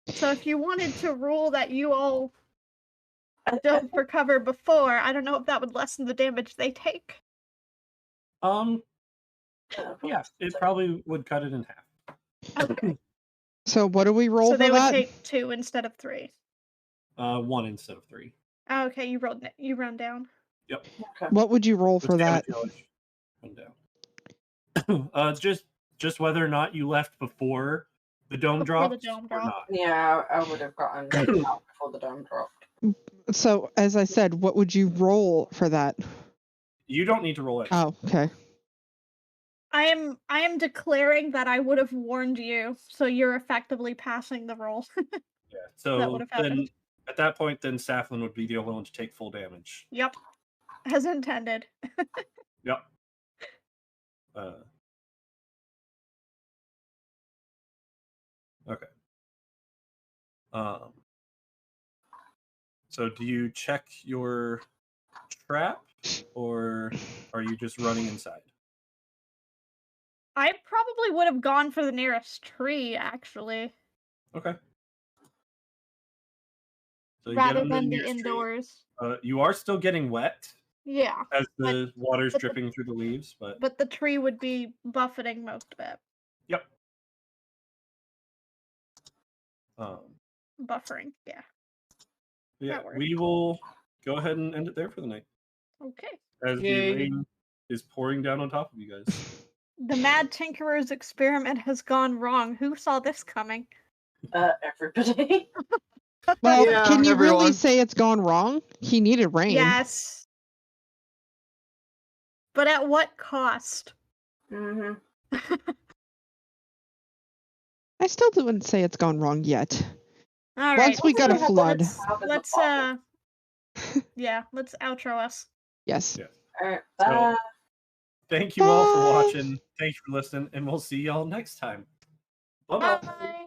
so if you wanted to rule that you all dove for cover before, I don't know if that would lessen the damage they take. Yeah, it probably would cut it in half. Okay. So what do we roll So for they would that? take 2 instead of 3. 1 instead of 3. Okay, you run down. Yep. Okay. What would you roll for that? One down. Just whether or not you left before the dome Before dropped the dome or dropped. not. Yeah, I would have gotten out before the dome dropped. So, as I said, what would you roll for that? You don't need to roll it. Oh, okay. I am declaring that I would have warned you, so you're effectively passing the roll. Yeah. That So would have then, happened. at that point, then Saflin would be the only one to take full damage. Yep. As intended. Yep. Okay. So do you check your trap, or are you just running inside? I probably would have gone for the nearest tree, actually. Okay. So you get rather them than in the your street. indoors. You are still getting wet Yeah, as the water's but the- dripping through the leaves, but but the tree would be buffeting most of it. yep. Buffering, yeah. Yeah, That works. we will go ahead and end it there for the night Okay. as the Yay. rain is pouring down on top of you guys. The Mad Tinkerer's experiment has gone wrong. Who saw this coming? Everybody. Well, Yeah, can you really everyone. say it's gone wrong? He needed rain. Yes. But at what cost? Mm-hmm. I still wouldn't say it's gone wrong yet. All Once right. we got a had flood. Let's yeah, let's outro us. Yes. Yeah. Alright, So- bye. Thank you all for Bye. watching. Thank you for listening, and we'll see y'all next time. Bye-bye. Bye.